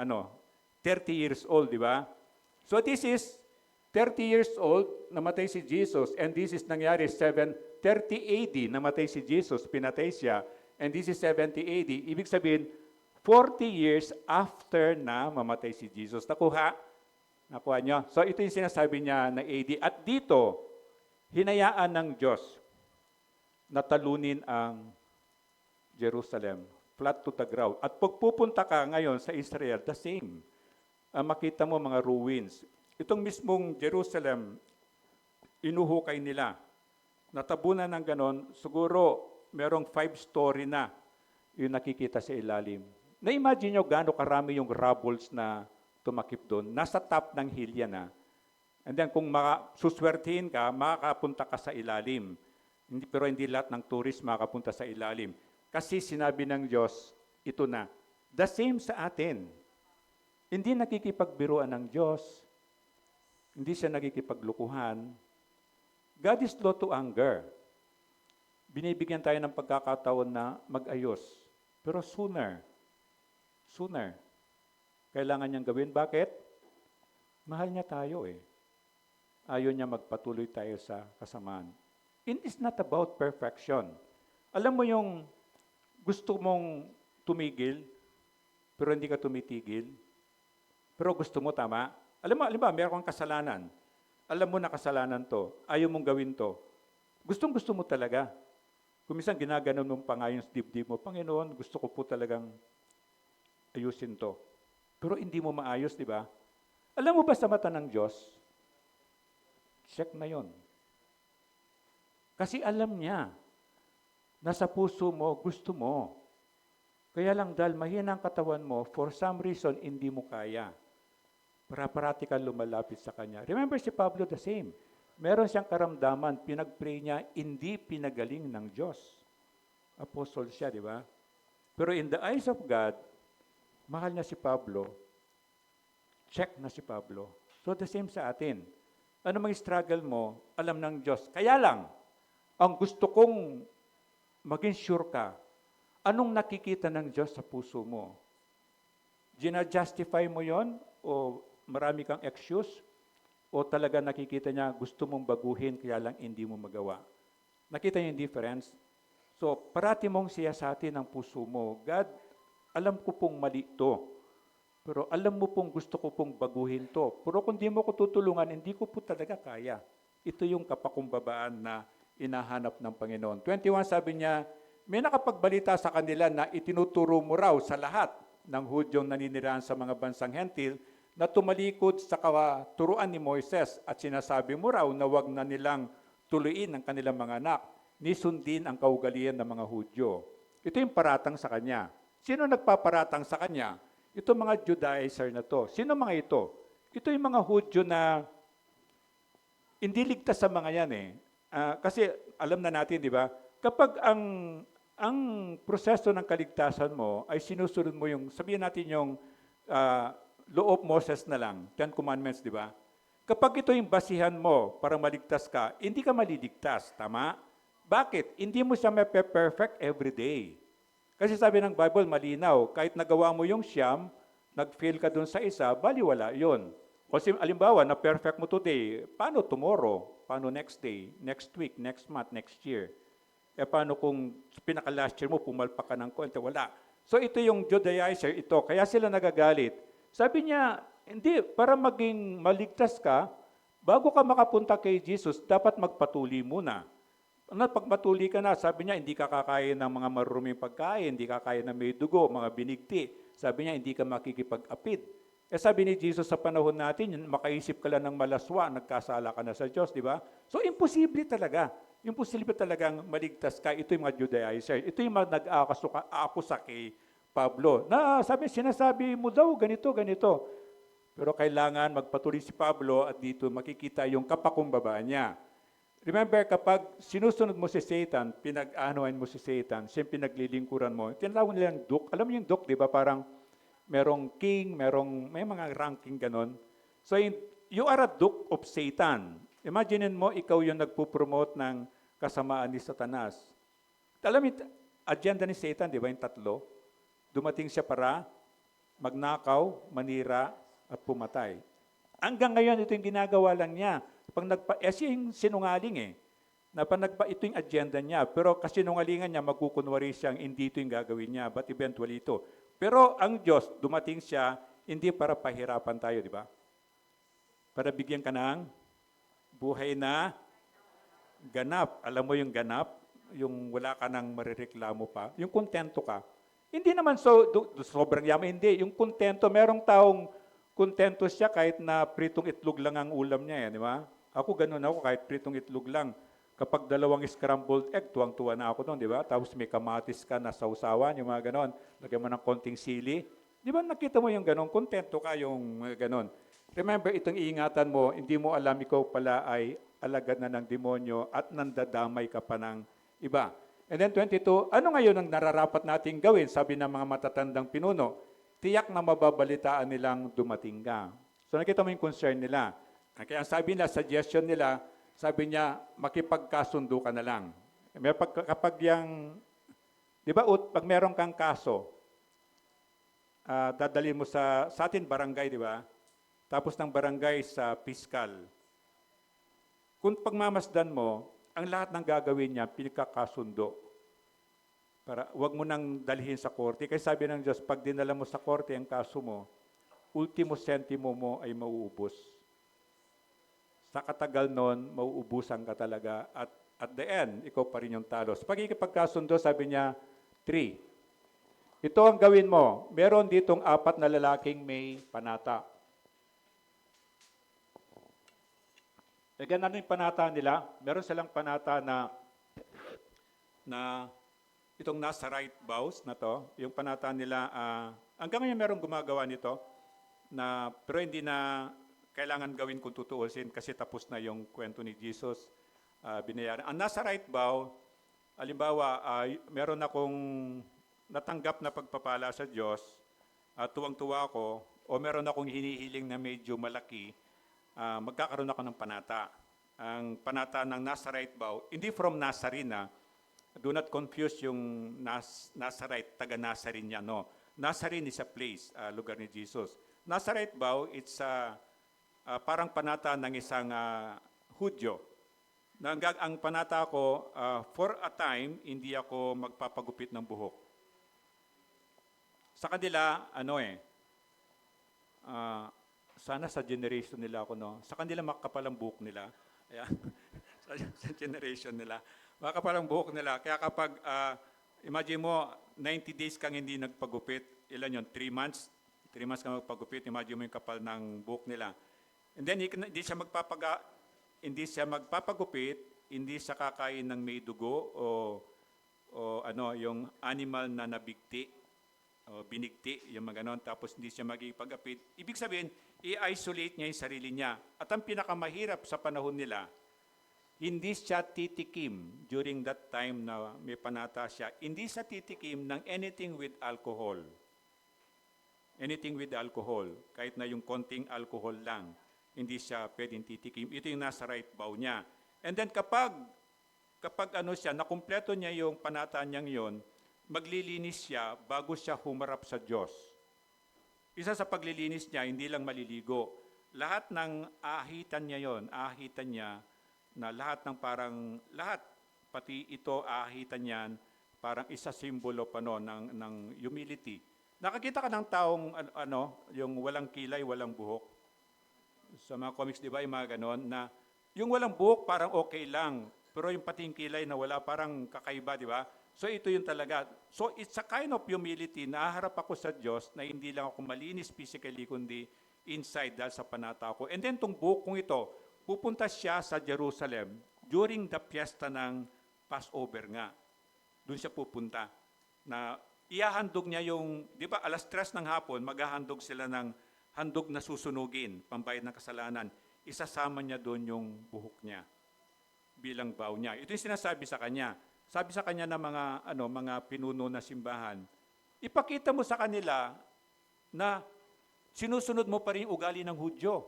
30 years old, di ba? So this is 30 years old, namatay si Jesus, and this is nangyari 30 AD, namatay si Jesus, pinatay siya, and this is 70 AD. Ibig sabihin, 40 years after na mamatay si Jesus. Nakuha nyo? So ito yung sinasabi niya na AD. At dito, hinayaan ng Diyos na talunin ang Jerusalem, flat to the ground. At pag pupunta ka ngayon sa Israel, the same. Makita mo mga ruins. Itong mismong Jerusalem, inuhukay nila. Natabunan ng ganon, siguro merong 5-story na yung nakikita sa ilalim. Na-imagine nyo gaano karami yung rubbles na tumakip doon. Nasa top ng hill yan na. And then kung suswertihin ka, makakapunta ka sa ilalim. Pero hindi lahat ng tourist makakapunta sa ilalim. Kasi sinabi ng Diyos, ito na. The same sa atin. Hindi nakikipagbiruan ng Diyos. Hindi siya nakikipaglukuhan. God is slow to anger. Binibigyan tayo ng pagkakataon na mag-ayos. Pero sooner, kailangan niyang gawin. Bakit? Mahal niya tayo eh. Ayaw niya magpatuloy tayo sa kasamaan. It is not about perfection. Alam mo yung gusto mong tumigil, pero hindi ka tumitigil. Pero gusto mo, tama? Alam mo, meron kang kasalanan. Alam mo na kasalanan to. Ayaw mong gawin to. Gustong-gusto mo talaga. Kung minsan ginaganon mong pangayon sa dibdib mo, Panginoon, gusto ko po talagang ayusin to. Pero hindi mo maayos, di ba? Alam mo ba sa mata ng Diyos, check na yon. Kasi alam niya, nasa puso mo, gusto mo. Kaya lang dahil mahina ang katawan mo, for some reason, hindi mo kaya. Para-parati kang lumalapit sa Kanya. Remember si Pablo the same. Meron siyang karamdaman, pinag-pray niya, hindi pinagaling ng Diyos. Apostle siya, di ba? Pero in the eyes of God, mahal niya si Pablo, check na si Pablo. So the same sa atin. Ano mang struggle mo, alam ng Diyos. Kaya lang, ang gusto kong maging sure ka, anong nakikita ng Diyos sa puso mo? Gina-justify mo yon o marami kang excuse? O talaga nakikita niya gusto mong baguhin kaya lang hindi mo magawa? Nakita niyo yung difference? So, parati mong siyasatin ang puso mo. God, alam ko pong mali to. Pero alam mo pong gusto ko pong baguhin to. Pero kung di mo ko tutulungan, hindi ko po talaga kaya. Ito yung kapakumbabaan na inahanap ng Panginoon. 21 sabi niya, may nakapagbalita sa kanila na itinuturo mo raw sa lahat ng Hudyong naninirahan sa mga bansang hentil na tumalikod sa turuan ni Moises at sinasabi mo raw na wag na nilang tuluin ang kanilang mga anak, ni sundin ang kaugalian ng mga Hudyo. Ito yung paratang sa kanya. Sino nagpaparatang sa kanya? Ito mga Judaizer na to. Sino mga ito? Ito yung mga Hudyo na hindi ligtas sa mga yan eh. Kasi alam na natin, di ba? Kapag ang proseso ng kaligtasan mo ay sinusunod mo yung, sabihin natin yung law of Moses na lang, 10 Commandments, di ba? Kapag ito yung basihan mo para maligtas ka, hindi ka maliligtas, tama? Bakit? Hindi mo siya mape-perfect every day. Kasi sabi ng Bible, malinaw, kahit nagawa mo yung siyam, nag-fail ka dun sa isa, baliwala yun. Kasi alimbawa, na-perfect mo today, paano tomorrow? Paano next day? Next week? Next month? Next year? Eh paano kung pinaka-last year mo, pumalpak ka ng konti? Wala. So ito yung Judaizer, ito. Kaya sila nagagalit. Sabi niya, hindi, para maging maligtas ka, bago ka makapunta kay Jesus, dapat magpatuli muna. Pagpatuli ka na, sabi niya, hindi ka kakain ng mga maruming pagkain, hindi ka kakain ng may dugo, mga binigti. Sabi niya, hindi ka makikipag-apid. Eh sabi ni Jesus sa panahon natin, makaisip ka lang ng malaswa, nagkasala ka na sa Diyos, di ba? So imposible talaga. Imposible talagang maligtas ka. Ito yung mga Judaizer. Ito yung mga nag-aakusa kay Pablo. Na sinasabi mo daw, ganito, ganito. Pero kailangan magpatuloy si Pablo at dito makikita yung kapakumbaba niya. Remember, kapag sinusunod mo si Satan, pinag-anuhan mo si Satan, siyang pinaglilingkuran mo, tinatawag nilang duke. Alam mo yung duke, di ba? Parang merong king, may mga ranking ganon. So, you are a duke of Satan. Imagine mo, ikaw yung nagpo-promote ng kasamaan ni Satanas. Alam mo, agenda ni Satan, di ba, yung tatlo? Dumating siya para magnakaw, manira, at pumatay. Hanggang ngayon, ito yung ginagawa lang niya. Siya yung sinungaling ito yung agenda niya. Pero kasinungalingan niya, magkukunwari siyang hindi ito yung gagawin niya. But eventually ito. Pero ang Diyos, dumating siya, hindi para pahirapan tayo, di ba? Para bigyan ka ng buhay na ganap. Alam mo yung ganap? Yung wala ka nang marireklamo pa. Yung kontento ka. Hindi naman sobrang yaman. Hindi. Yung kontento, merong taong kontento siya kahit na pritong itlog lang ang ulam niya, di ba? Ako ganun ako, kahit pritong itlog lang. Kapag dalawang scrambled egg, tuwang-tuwa na ako doon, di ba? Tapos may kamatis ka na sausawan, yung mga ganon. Lagyan mo ng konting sili. Di ba nakita mo yung ganon? Kontento ka yung ganon. Remember, itong iingatan mo, hindi mo alam ikaw pala ay alagad na ng demonyo at nandadamay ka pa ng iba. And then 22, ano ngayon ang nararapat nating gawin? Sabi ng mga matatandang pinuno, tiyak na mababalitaan nilang dumating ka. So nakita mo yung concern nila. Kaya sabi nila, suggestion nila, sabi niya, makipagkasundo ka na lang. Kapag yung, di ba, pag meron kang kaso, dadalhin mo sa atin barangay, di ba? Tapos ng barangay sa piskal. Kung pagmamasdan mo, ang lahat ng gagawin niya, pinagkakasundo. Para wag mo nang dalhin sa korte. Kasi sabi ng Diyos, pag dinala mo sa korte ang kaso mo, ultimo sentimo mo ay mauubos. Sa katagal nun, mauubusan ka talaga. At at the end, ikaw pa rin yung talo. Sa pagkikipagkasundo, sabi niya, 3. Ito ang gawin mo. Meron ditong 4 na lalaking may panata. Ano yung panata nila? Meron silang panata na itong Nazarite vows na to, yung panata nila, hanggang ngayon merong gumagawa nito, pero hindi na kailangan gawin kung tutuusin kasi tapos na yung kwento ni Jesus, binayaran. Ang Nazarite vow, halimbawa, meron akong natanggap na pagpapala sa Diyos, tuwang-tuwa ako, o meron akong hinihiling na medyo malaki, magkakaroon ako ng panata. Ang panata ng Nazarite vow, hindi from Nazarene, do not confuse yung Nazarite, taga-Nazarene niya, no. Nazarene is a place, lugar ni Jesus. Nazarite vow, it's parang panata ng isang Hudyo. Ang panata ko, for a time, hindi ako magpapagupit ng buhok. Sa kanila, sana sa generation nila ako, no. Sa kanila makapal ang buhok nila. Ayan. sa generation nila. Makapal ang buhok nila. Kaya kapag, imagine mo, 90 days kang hindi nagpagupit, ilan yun? 3 months? 3 months kang magpagupit, imagine mo yung kapal ng buhok nila. And then, hindi siya magpapagupit, hindi siya kakain ng may dugo o yung animal na nabigti o binigti, yung mga ganon, tapos hindi siya magpagupit. Ibig sabihin, i-isolate niya yung sarili niya. At ang pinakamahirap sa panahon nila, hindi siya titikim during that time na may panata siya. Hindi siya titikim ng anything with alcohol. Anything with alcohol. Kahit na yung konting alcohol lang, hindi siya pwedeng titikim. Ito yung Nazarite vow niya. And then kapag nakumpleto niya yung panata niyang yon, maglilinis siya bago siya humarap sa Diyos. Isa sa paglilinis niya, hindi lang maliligo. Lahat ng ahitan niya yon, ahitan niya na lahat ng parang, lahat, pati ito ahitan niyan, parang isa simbolo pa no, ng humility. Nakakita ka ng taong, yung walang kilay, walang buhok. Sa mga comics, di ba, yung mga ganon, na yung walang buhok parang okay lang, pero yung pating kilay na wala, parang kakaiba, di ba? So ito yung talaga. So it's a kind of humility na harap ako sa Diyos na hindi lang ako malinis physically, kundi inside dahil sa panata ko. And then itong buhok kong ito, pupunta siya sa Jerusalem during the fiesta ng Passover nga. Doon siya pupunta. Na ihahandog niya yung, di ba, 3:00 ng hapon, maghahandog sila ng handog na susunugin, pambayad ng kasalanan. Isasama niya doon yung buhok niya bilang vow niya. Ito yung sinasabi sa kanya. Sabi sa kanya ng mga pinuno na simbahan, ipakita mo sa kanila na sinusunod mo pa rin yung ugali ng Hudyo.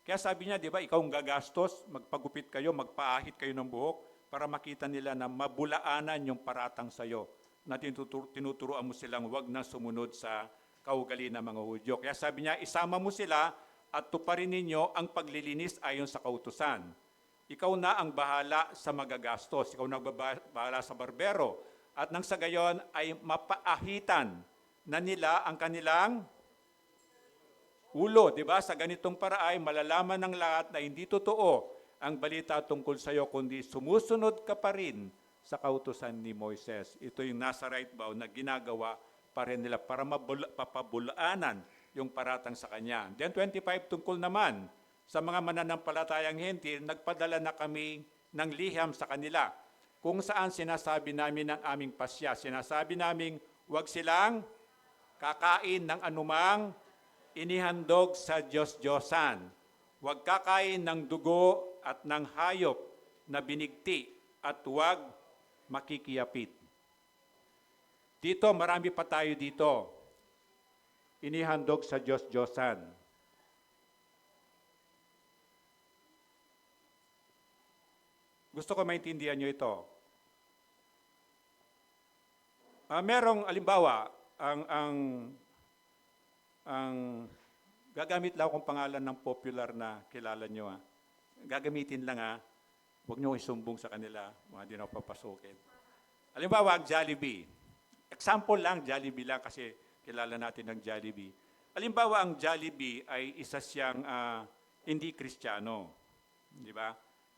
Kaya sabi niya, di ba, ikaw ang gagastos, magpagupit kayo, magpaahit kayo ng buhok para makita nila na mabulaanan yung paratang sa'yo, na tinuturuan mo silang wag na sumunod sa kaugali ng mga Hudyo. Kaya sabi niya, isama mo sila at tuparin ninyo ang paglilinis ayon sa kautusan. Ikaw na ang bahala sa magagastos. Ikaw na bahala sa barbero. At nang sa gayon ay mapaahitan na nila ang kanilang ulo. Diba? Sa ganitong paraay, malalaman ng lahat na hindi totoo ang balita tungkol sa iyo, kundi sumusunod ka pa rin sa kautusan ni Moises. Ito yung Nazarite vow na ginagawa pa rin nila para mapabulaanan yung paratang sa kanya. Then 25, tungkol naman sa mga mananampalatayang hentil, nagpadala na kami ng liham sa kanila kung saan sinasabi namin ng aming pasya. Sinasabi namin huwag silang kakain ng anumang inihandog sa Diyos-Diyosan. Huwag kakain ng dugo at ng hayop na binigti at huwag makikiyapit. Dito, marami pa tayo dito. Inihandog sa Diyos-Diyosan. Gusto ko maintindihan nyo ito. Merong, alimbawa, ang gagamit lang akong pangalan ng popular na kilala nyo. Gagamitin lang huwag nyo isumbong sa kanila, mga di na papasukin. Alimbawa, ang Jollibee. Example lang, Jollibee lang kasi kilala natin ang Jollibee. Alimbawa, ang Jollibee ay isa siyang hindi Kristiyano. Di ba?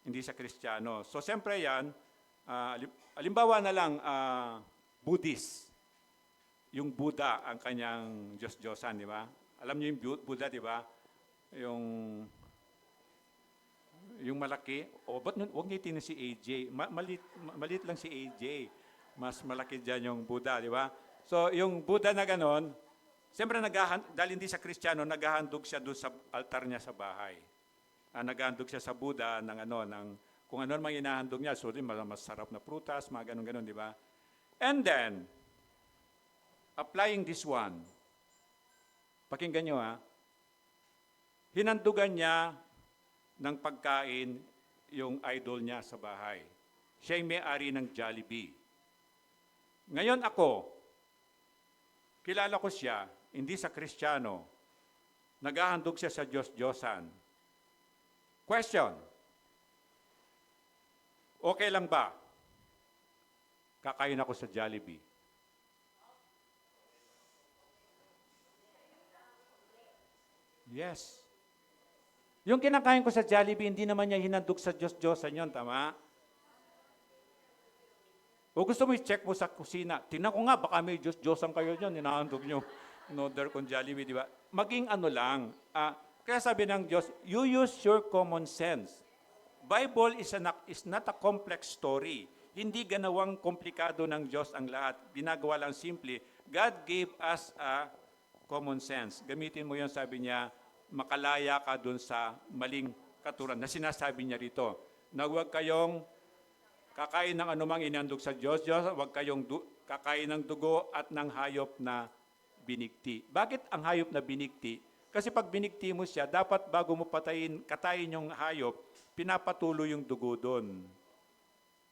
Hindi siya Kristiyano. So, siyempre yan, alimbawa na lang, Buddhist. Yung Buddha ang kanyang Diyos-Diyosan, di ba? Alam niyo yung Buddha, di ba? Yung malaki. Ba't huwag niyo tinan si AJ? Malit lang si AJ. Mas malaki dyan yung Buddha, di ba? So, yung Buddha na ganon, siyempre, dahil hindi siya Kristiyano, naghahandog siya doon sa altar niya sa bahay. Naghahandog siya sa Buddha ng kung ano mang inahandog niya, so masarap na prutas, mga ganon-ganon, di ba? And then, applying this one, pakinggan nyo hinandugan niya ng pagkain yung idol niya sa bahay. Siya yung may-ari ng Jollibee. Ngayon ako, kilala ko siya, hindi sa Kristiyano, naghahandog siya sa Diyos-Diyosan. Question, okay lang ba? Kakain ako sa Jollibee. Yes. Yung kinakain ko sa Jollibee, hindi naman niya hinandog sa Diyos-Diyosan yun, tama? O gusto mo i-check mo sa kusina, tingnan ko nga, baka may Diyos-Diyosan kayo yun, hinahandog nyo in order kung Jollibee, di ba? Maging lang, kaya sabi ng Diyos, you use your common sense. Bible is not a complex story. Hindi ganawang komplikado ng Diyos ang lahat. Binagawa lang simple. God gave us a common sense. Gamitin mo yun, sabi niya, makalaya ka dun sa maling katuran na sinasabi niya rito. Na huwag kayong kakain ng anumang inandog sa Diyos, huwag kayong kakain ng dugo at ng hayop na binigti. Bakit ang hayop na binigti? Kasi pag binigti mo siya, dapat bago mo katayin yung hayop, pinapatuloy yung dugo doon.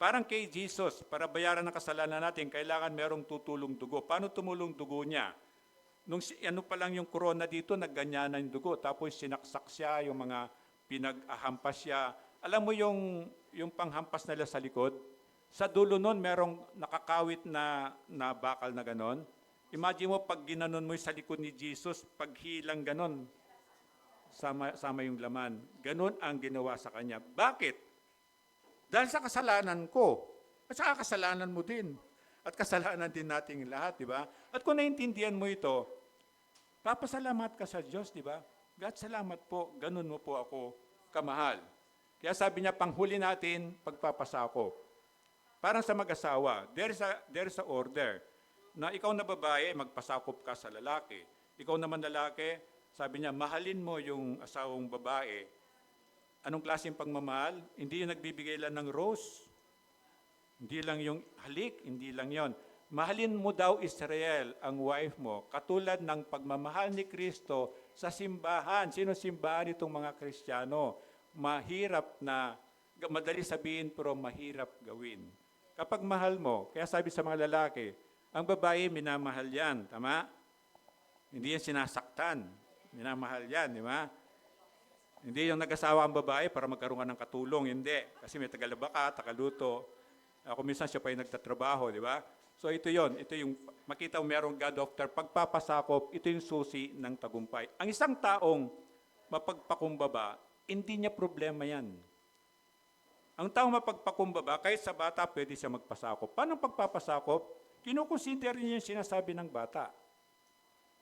Parang kay Jesus, para bayaran ng kasalanan natin, kailangan merong tutulong dugo. Paano tumulong dugo niya? Ano pa lang yung corona dito, nagganyanan yung dugo. Tapos sinaksak siya, yung mga pinaghampas siya. Alam mo yung panghampas nila sa likod? Sa dulo nun, merong nakakawit na bakal na ganon. Imagine mo, pag ginanon mo sa likod ni Jesus, paghilang ganon, sama yung laman. Ganon ang ginawa sa kanya. Bakit? Dahil sa kasalanan ko, at saka kasalanan mo din. At kasalanan din nating lahat, di ba? At kung naiintindihan mo ito, papasalamat ka sa Diyos, di ba? God, salamat po, ganun mo po ako kamahal. Kaya sabi niya, panghuli natin, pagpapasakop. Parang sa mag-asawa, there is a order na ikaw na babae, magpasakop ka sa lalaki. Ikaw naman lalaki, sabi niya, mahalin mo yung asawang babae. Anong klaseng pagmamahal? Hindi yung nagbibigay lang ng rose. Hindi lang yung halik, hindi lang yon. Mahalin mo daw Israel, ang wife mo, katulad ng pagmamahal ni Kristo sa simbahan. Sino simbahan itong mga Kristiyano? Mahirap na, madali sabihin pero mahirap gawin. Kapag mahal mo, kaya sabi sa mga lalaki, ang babae minamahal yan, tama? Hindi yan sinasaktan, minamahal yan, di ba? Hindi yung nag-asawa ang babae para magkaroon ka ng katulong. Hindi. Kasi may tagalaba ka, tagaluto. Ako minsan siya pa yung nagtatrabaho, di ba? So ito yon. Ito yung makita mo merong God doctor. Pagpapasakop, ito yung susi ng tagumpay. Ang isang taong mapagpakumbaba, hindi niya problema yan. Ang taong mapagpakumbaba, kahit sa bata, pwede siya magpasakop. Paano pagpapasakop? Kinukonsider niya yung sinasabi ng bata.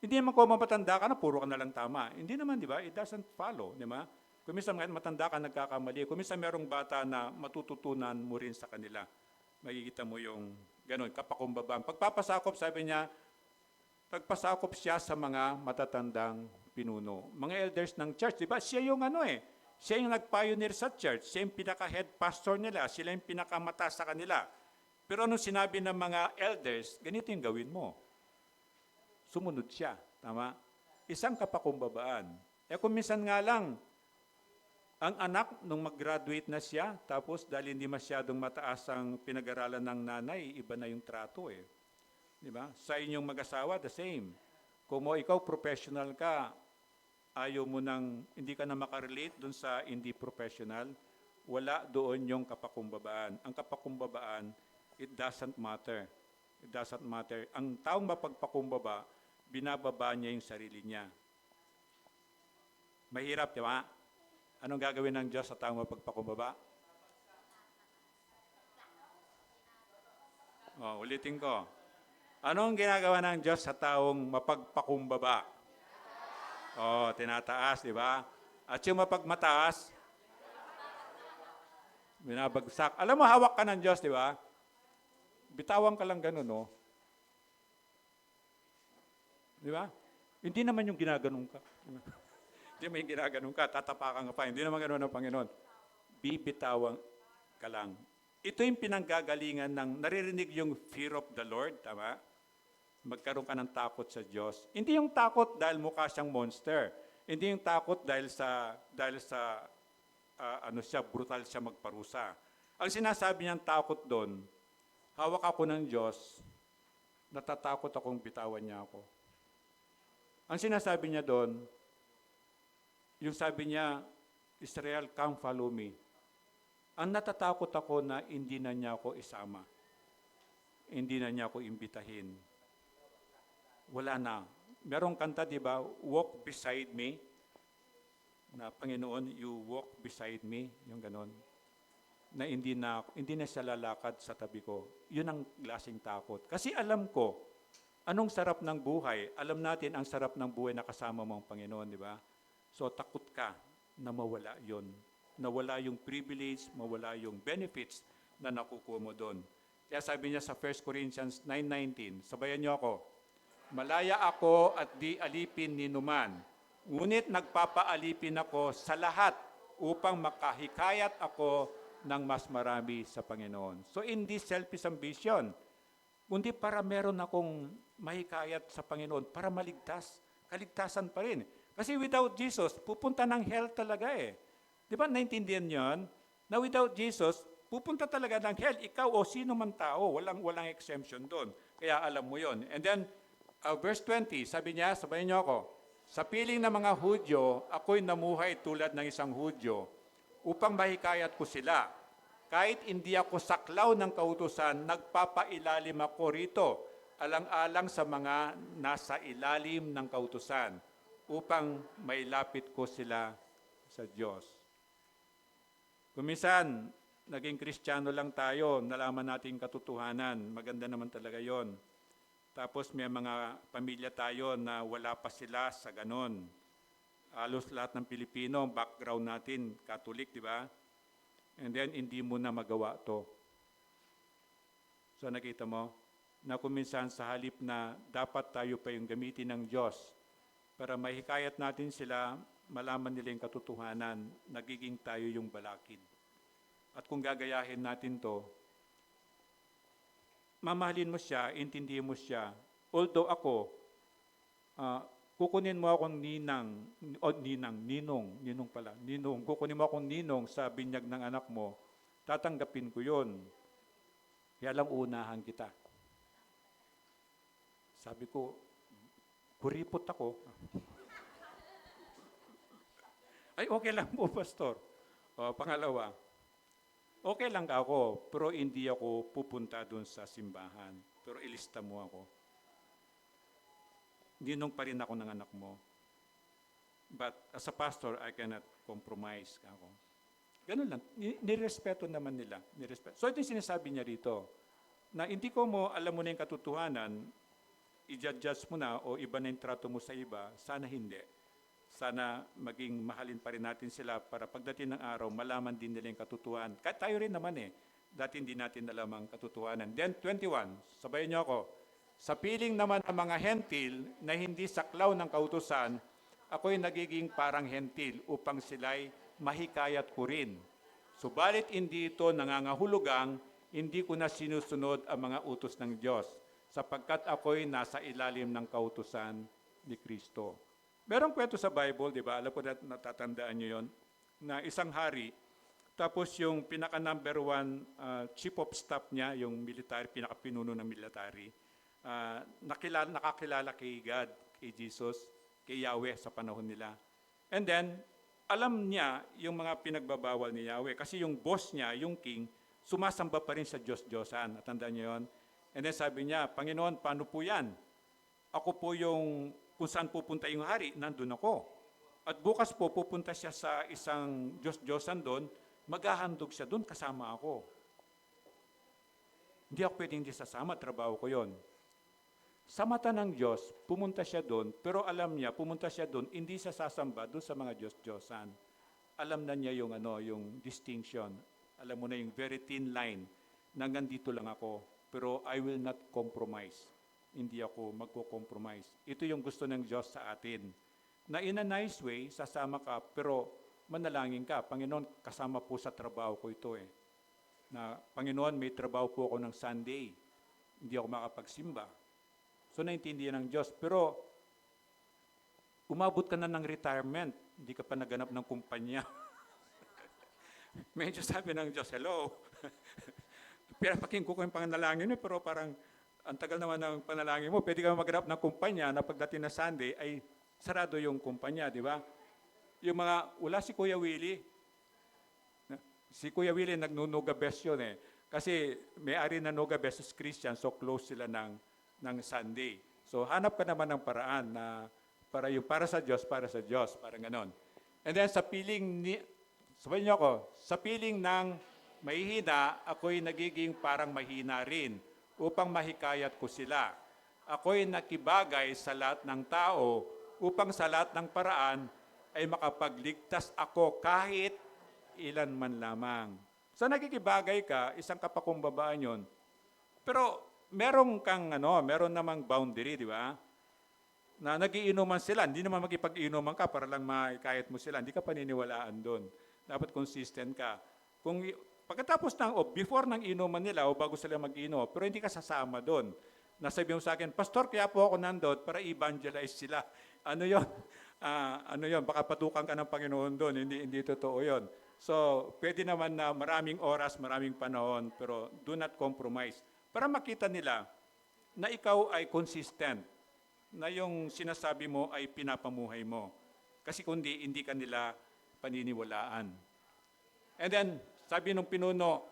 Hindi naman kung matanda ka na, puro ka na lang tama. Hindi naman, di ba? It doesn't follow, di ba? Kung minsan matanda ka, nagkakamali. Kung minsan merong bata na matututunan mo rin sa kanila. Makikita mo yung gano'n, kapakumbabang. Pagpapasakop, sabi niya, pagpasakop siya sa mga matatandang pinuno. Mga elders ng church, di ba? Siya yung siya yung nag-pioneer sa church. Siya yung pinaka-head pastor nila. Sila yung pinakamata sa kanila. Pero anong sinabi ng mga elders, ganito yung gawin mo. Sumunod siya. Tama? Isang kapakumbabaan. Kung minsan nga lang, ang anak, nung mag-graduate na siya, tapos dahil hindi masyadong mataas ang pinag-aralan ng nanay, iba na yung trato eh. Di ba? Sa inyong mag-asawa, the same. Kung ikaw professional ka, ayaw mo nang, hindi ka na makarelate dun sa hindi professional, wala doon yung kapakumbabaan. Ang kapakumbabaan, it doesn't matter. It doesn't matter. Ang taong mapagpakumbaba, binababa niya yung sarili niya. Mahirap, di ba? Anong gagawin ng Diyos sa taong mapagpakumbaba? Ulitin ko. Anong ginagawa ng Diyos sa taong mapagpakumbaba? Tinataas, di ba? At yung mapagmataas, binabagsak. Alam mo, hawak ka ng Diyos, di ba? Bitawan ka lang ganun, no? Di ba? Hindi naman yung ginaganon ka. Hindi naman yung ginaganon ka, tatapakan ka pa. Hindi naman gano'n ang Panginoon. Bibitawan ka lang. Ito yung pinanggagalingan ng naririnig yung fear of the Lord, tama? Magkaroon ka ng takot sa Diyos. Hindi yung takot dahil mukha siyang monster. Hindi yung takot dahil sa brutal siya magparusa. Ang sinasabi niyang takot doon, hawak ako ng Diyos, natatakot akong bitawan niya ako. Ang sinasabi niya doon, yung sabi niya, Israel, come follow me. Ang natatakot ako na hindi na niya ako isama. Hindi na niya ako imbitahin. Wala na. Merong kanta, di ba? Walk beside me. Na Panginoon, you walk beside me. Yung ganon. Na hindi na siya lalakad sa tabi ko. Yun ang klaseng takot. Kasi alam ko, anong sarap ng buhay? Alam natin ang sarap ng buhay na kasama mo ang Panginoon, di ba? So takot ka na mawala yon, nawala yung privilege, mawala yung benefits na nakukuha mo doon. Kaya sabi niya sa 1 Corinthians 9:19, sabayan niyo ako, malaya ako at di alipin ni numan, ngunit nagpapaalipin ako sa lahat upang makahikayat ako ng mas marami sa Panginoon. So hindi selfish ambition, kundi para meron akong mahikayat sa Panginoon, para maligtas, kaligtasan pa rin. Kasi without Jesus, pupunta ng hell talaga eh. Di ba, naintindihan niyon? Na without Jesus, pupunta talaga ng hell, ikaw o sino man tao, walang exemption doon. Kaya alam mo yon. And then, verse 20, sabi niya, sabayin niyo ako, sa piling ng mga Hudyo, ako'y namuhay tulad ng isang Hudyo, upang mahikayat ko sila. Kahit hindi ako saklaw ng kautusan, nagpapailalim ako rito, alang-alang sa mga nasa ilalim ng kautusan, upang mailapit ko sila sa Diyos. Kuminsan, naging Kristiyano lang tayo, nalaman natin katotohanan, maganda naman talaga yon. Tapos may mga pamilya tayo na wala pa sila sa ganon. Halos lahat ng Pilipino, background natin, Catholic, di ba? And then, hindi mo na magawa to. So nakita mo, na kuminsan sa halip na dapat tayo pa yung gamitin ng Diyos para mahikayat natin sila, malaman nila yung katotohanan, nagiging tayo yung balakid. At kung gagayahin natin to, mamahalin mo siya, intindihin mo siya. Although ako, kukunin mo akong ninong, kukunin mo akong ninong sa binyag ng anak mo, tatanggapin ko yun. Kaya lang unahan kita. Sabi ko, kuripot ako. Ay, okay lang po, Pastor. Pangalawa, okay lang ako, pero hindi ako pupunta doon sa simbahan. Pero ilista mo ako. Ninong pa rin ako ng anak mo. But as a pastor, I cannot compromise ako. Ganun lang. Nirespeto naman nila. So ito yung sinasabi niya rito, na hindi ko mo, alam mo na yung katotohanan, i-judge mo na o iba na yung trato mo sa iba, sana hindi. Sana maging mahalin pa rin natin sila para pagdating ng araw, malaman din nila yung katotohanan. Kahit tayo rin naman dati hindi natin alam ang katotohanan. Then 21, sabayan niyo ako, sa piling naman ng mga hentil na hindi saklaw ng kautusan, ako'y nagiging parang hentil upang sila'y mahikayat ko rin. Subalit hindi ito nangangahulugang, hindi ko na sinusunod ang mga utos ng Diyos, sapagkat ako'y nasa ilalim ng kautusan ni Kristo. Merong kwento sa Bible, di ba? Alam ko na natatandaan nyo yon, na isang hari, tapos yung pinaka-number 1 chief of staff niya, yung military, pinaka-pinuno ng military, nakakilala kay God, kay Jesus, kay Yahweh sa panahon nila. And then, alam niya yung mga pinagbabawal ni Yahweh. Kasi yung boss niya, yung king, sumasamba pa rin sa Diyos-Diyosan. Natandaan niyo yun? And then sabi niya, Panginoon, paano po yan? Ako po yung, kung saan pupunta yung hari, nandun ako. At bukas po, pupunta siya sa isang Diyos-Diyosan doon, maghahandog siya doon, kasama ako. Hindi ako pwedeng hindi sasama, trabaho ko yon. Sa mata ng Diyos, pumunta siya doon, pero alam niya, pumunta siya doon, hindi siya sasamba doon sa mga Diyos-Diyosan. Alam na niya yung, yung distinction. Alam mo na yung very thin line na nandito lang ako, pero I will not compromise. Hindi ako magko-compromise. Ito yung gusto ng Diyos sa atin. Na in a nice way, sasama ka, pero manalangin ka. Panginoon, kasama po sa trabaho ko ito Na, Panginoon, may trabaho po ako ng Sunday. Hindi ako makapagsimba. So, naintindihan ng Diyos. Pero, umabot ka na ng retirement. Hindi ka pa naganap ng kumpanya. Medyo sabi ng Diyos, hello. Pinapaking ko yung panganalangin mo, pero parang ang tagal naman ng panalangin mo. Pwede ka maganap ng kumpanya na pagdating na Sunday ay sarado yung kumpanya, di ba? Yung mga, wala si Kuya Willie. Si Kuya Willie nagnunuga best yun Kasi may-ari na Nuga Best is Christian, so close sila ng Sunday. So hanap ka naman ng paraan na para sa Diyos, parang ganon. And then sa piling sabihin niyo ako, sa piling ng mahihina, ako'y nagiging parang mahina rin upang mahikayat ko sila. Ako'y nakibagay sa lahat ng tao upang sa lahat ng paraan ay makapagligtas ako kahit ilan man lamang. So nakikibagay ka, isang kapakumbabaan yun. Pero meron namang boundary, di ba? Na nagiinuman sila, hindi naman makipag-inuman ka para lang makayat mo sila. Hindi ka paniniwalaan doon. Dapat consistent ka. Kung pagkatapos before ng inuman nila o bago sila mag-inom, pero hindi ka sasama doon. Nasabi mo sa akin, Pastor, kaya po ako nandun para evangelize sila. Ano yon? Baka patukan ka ng Panginoon doon. Hindi totoo yon. So, pwede naman na maraming oras, maraming panahon, pero do not compromise. Para makita nila na ikaw ay consistent, na yung sinasabi mo ay pinapamuhay mo. Kasi kundi hindi ka nila paniniwalaan. And then, sabi nung pinuno,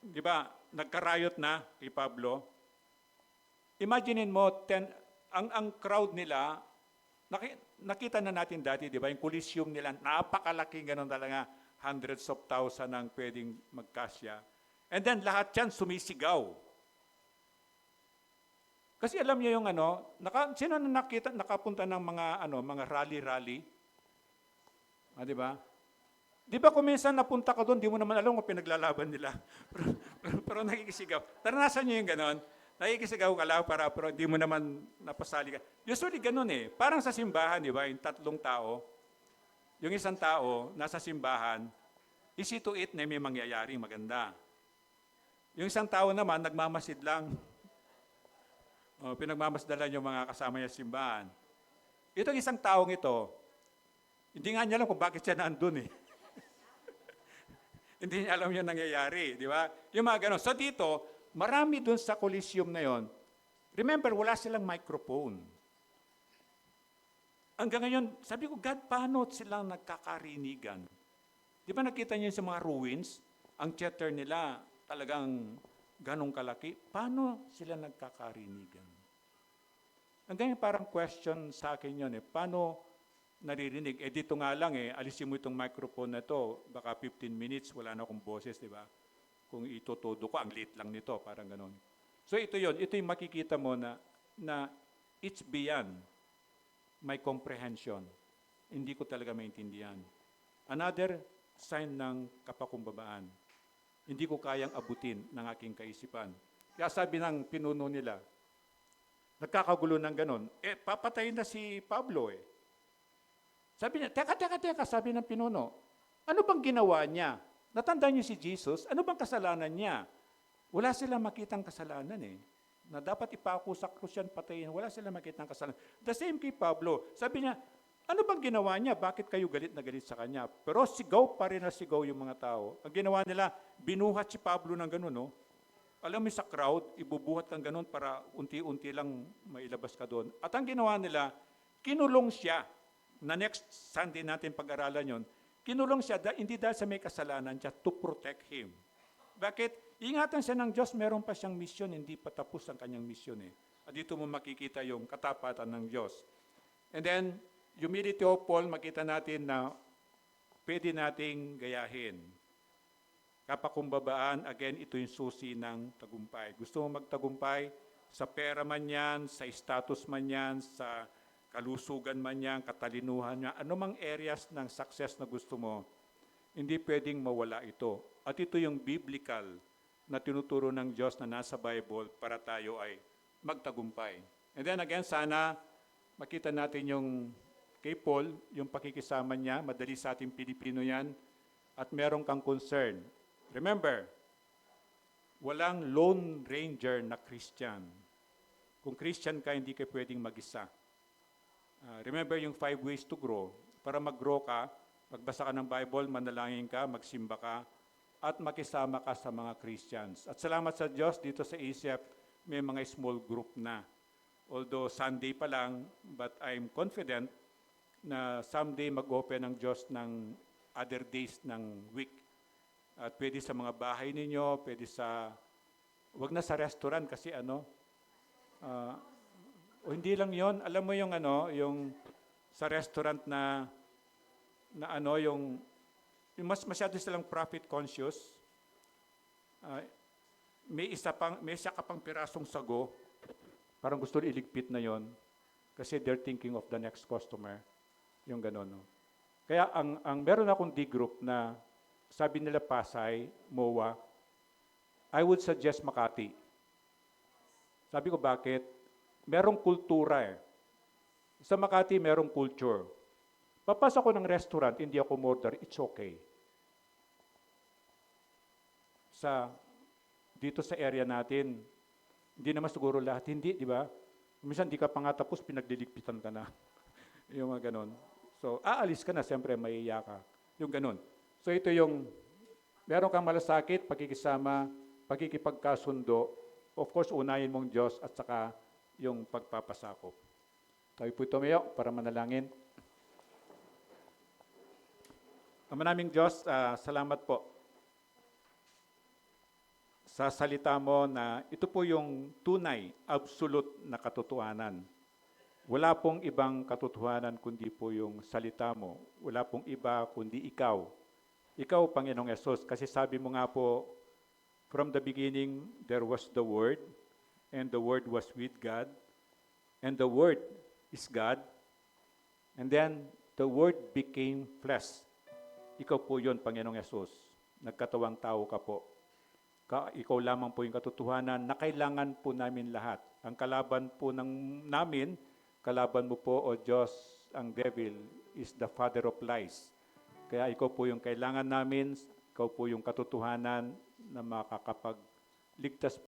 di ba, nagkarayot na kay Pablo. Imaginein mo, ang crowd nila, nakita na natin dati, di ba, yung Coliseum nila, napakalaking ganun talaga, hundreds of thousands ang pwedeng magkasya. And then lahat yan sumisigaw. Kasi alam niyo yung sino na nakapunta ng mga rally-rally? Di ba? Di ba kung minsan napunta ka doon, di mo naman alam kung pinaglalaban nila. pero nakikisigaw. Naranasan niyo yung ganon? Nakikisigaw ka lang pero di mo naman napasali ka. Usually ganon eh. Parang sa simbahan, di ba? Yung tatlong tao. Yung isang tao, nasa simbahan, easy to eat na may mangyayaring maganda. Yung isang tao naman, nagmamasid lang. Pinagmamasdalan yung mga kasama niya sa simbahan. Itong isang taong ito, hindi nga niya alam kung bakit siya nandun eh. Hindi niya alam yung nangyayari, di ba? Yung mga ganon. So dito, marami dun sa Coliseum na yon. Remember, wala silang microphone. Hanggang ngayon, sabi ko, God, paano silang nagkakarinigan? Di ba nakita niyo sa mga ruins, ang chatter nila talagang ganong kalaki. Paano sila nagkakarinigan? Hanggang parang question sa akin yun paano naririnig? Dito nga lang alisin mo itong microphone na to, baka 15 minutes, wala na akong boses, di ba? Kung itutudo ko, ang liit lang nito, parang ganon. So ito yon, ito yung makikita mo na it's beyond my comprehension. Hindi ko talaga maintindihan. Another sign ng kapakumbabaan. Hindi ko kayang abutin ng aking kaisipan. Kaya sabi ng pinuno nila, nagkakagulo ng ganon, papatayin na si Pablo Sabi niya, teka, sabi ng pinuno, ano bang ginawa niya? Natandaan niyo si Jesus, ano bang kasalanan niya? Wala silang makitang kasalanan na dapat ipako sa krus yan, patayin. Wala silang makitang kasalanan. The same kay Pablo. Sabi niya, ano bang ginawa niya? Bakit kayo galit na galit sa kanya? Pero sigaw pa rin na sigaw yung mga tao. Ang ginawa nila, binuhat si Pablo ng gano'n, Alam mo sa crowd, ibubuhat kang gano'n para unti-unti lang mailabas ka doon. At ang ginawa nila, kinulong siya. Na next Sunday natin pag-aralan yon, kinulong siya, hindi dahil sa may kasalanan siya, to protect him. Bakit? Ingatan siya ng Diyos, meron pa siyang misyon, hindi pa tapos ang kanyang misyon At dito mo makikita yung katapatan ng Diyos. And then, humility of Paul, makita natin na pwede nating gayahin. Kapakumbabaan, again, ito yung susi ng tagumpay. Gusto mo magtagumpay? Sa pera man yan, sa status man yan, sa kalusugan man yan, katalinuhan niya, anumang areas ng success na gusto mo, hindi pwedeng mawala ito. At ito yung biblical na tinuturo ng Diyos na nasa Bible para tayo ay magtagumpay. And then again, sana makita natin yung kay Paul, yung pakikisama niya, madali sa ating Pilipino yan, at meron kang concern. Remember, walang lone ranger na Christian. Kung Christian ka, hindi ka pwedeng mag-isa. Remember yung 5 ways to grow. Para mag-grow ka, magbasa ka ng Bible, manalangin ka, magsimba ka, at makisama ka sa mga Christians. At salamat sa Diyos, dito sa ASEP, may mga small group na. Although Sunday pa lang, but I'm confident na someday mag-open ang Diyos ng other days ng week. At pwede sa mga bahay ninyo, pwede wag na sa restaurant kasi o hindi lang yon, alam mo yung yung sa restaurant yung masyado silang profit conscious. May isa ka pang pirasong sago, parang gusto iligpit na yon kasi they're thinking of the next customer, yung gano'n. Kaya ang meron akong D-group na sabi nila Pasay, MOA, I would suggest Makati. Sabi ko bakit? Merong kultura Sa Makati, merong culture. Papasok ako ng restaurant, hindi ako order, it's okay. Dito sa area natin, hindi naman siguro lahat, hindi, di ba? Minsan di ka pa nga tapos, pinagdiligpitan ka na. Yung mga ganon. So, aalis ka na, siyempre, maiiya ka. Yung ganon. So ito yung, meron kang malasakit, pakikisama, pakikipagkasundo, of course, unahin mong Diyos at saka yung pagpapasakop. Tayo po tumayo para manalangin. Ama naming Diyos, salamat po sa salita mo na ito po yung tunay, absolute na katotohanan. Wala pong ibang katotohanan kundi po yung salita mo. Wala pong iba kundi ikaw. Ikaw, Panginoong Yesus, kasi sabi mo nga po, from the beginning, there was the Word, and the Word was with God, and the Word is God, and then the Word became flesh. Ikaw po yun, Panginoong Yesus. Nagkatawang tao ka po. Ikaw lamang po yung katotohanan na kailangan po namin lahat. Ang kalaban po namin, kalaban mo po, O Diyos, ang devil is the father of lies. Kaya ikaw po yung kailangan namin, ikaw po yung katotohanan na makakapagligtas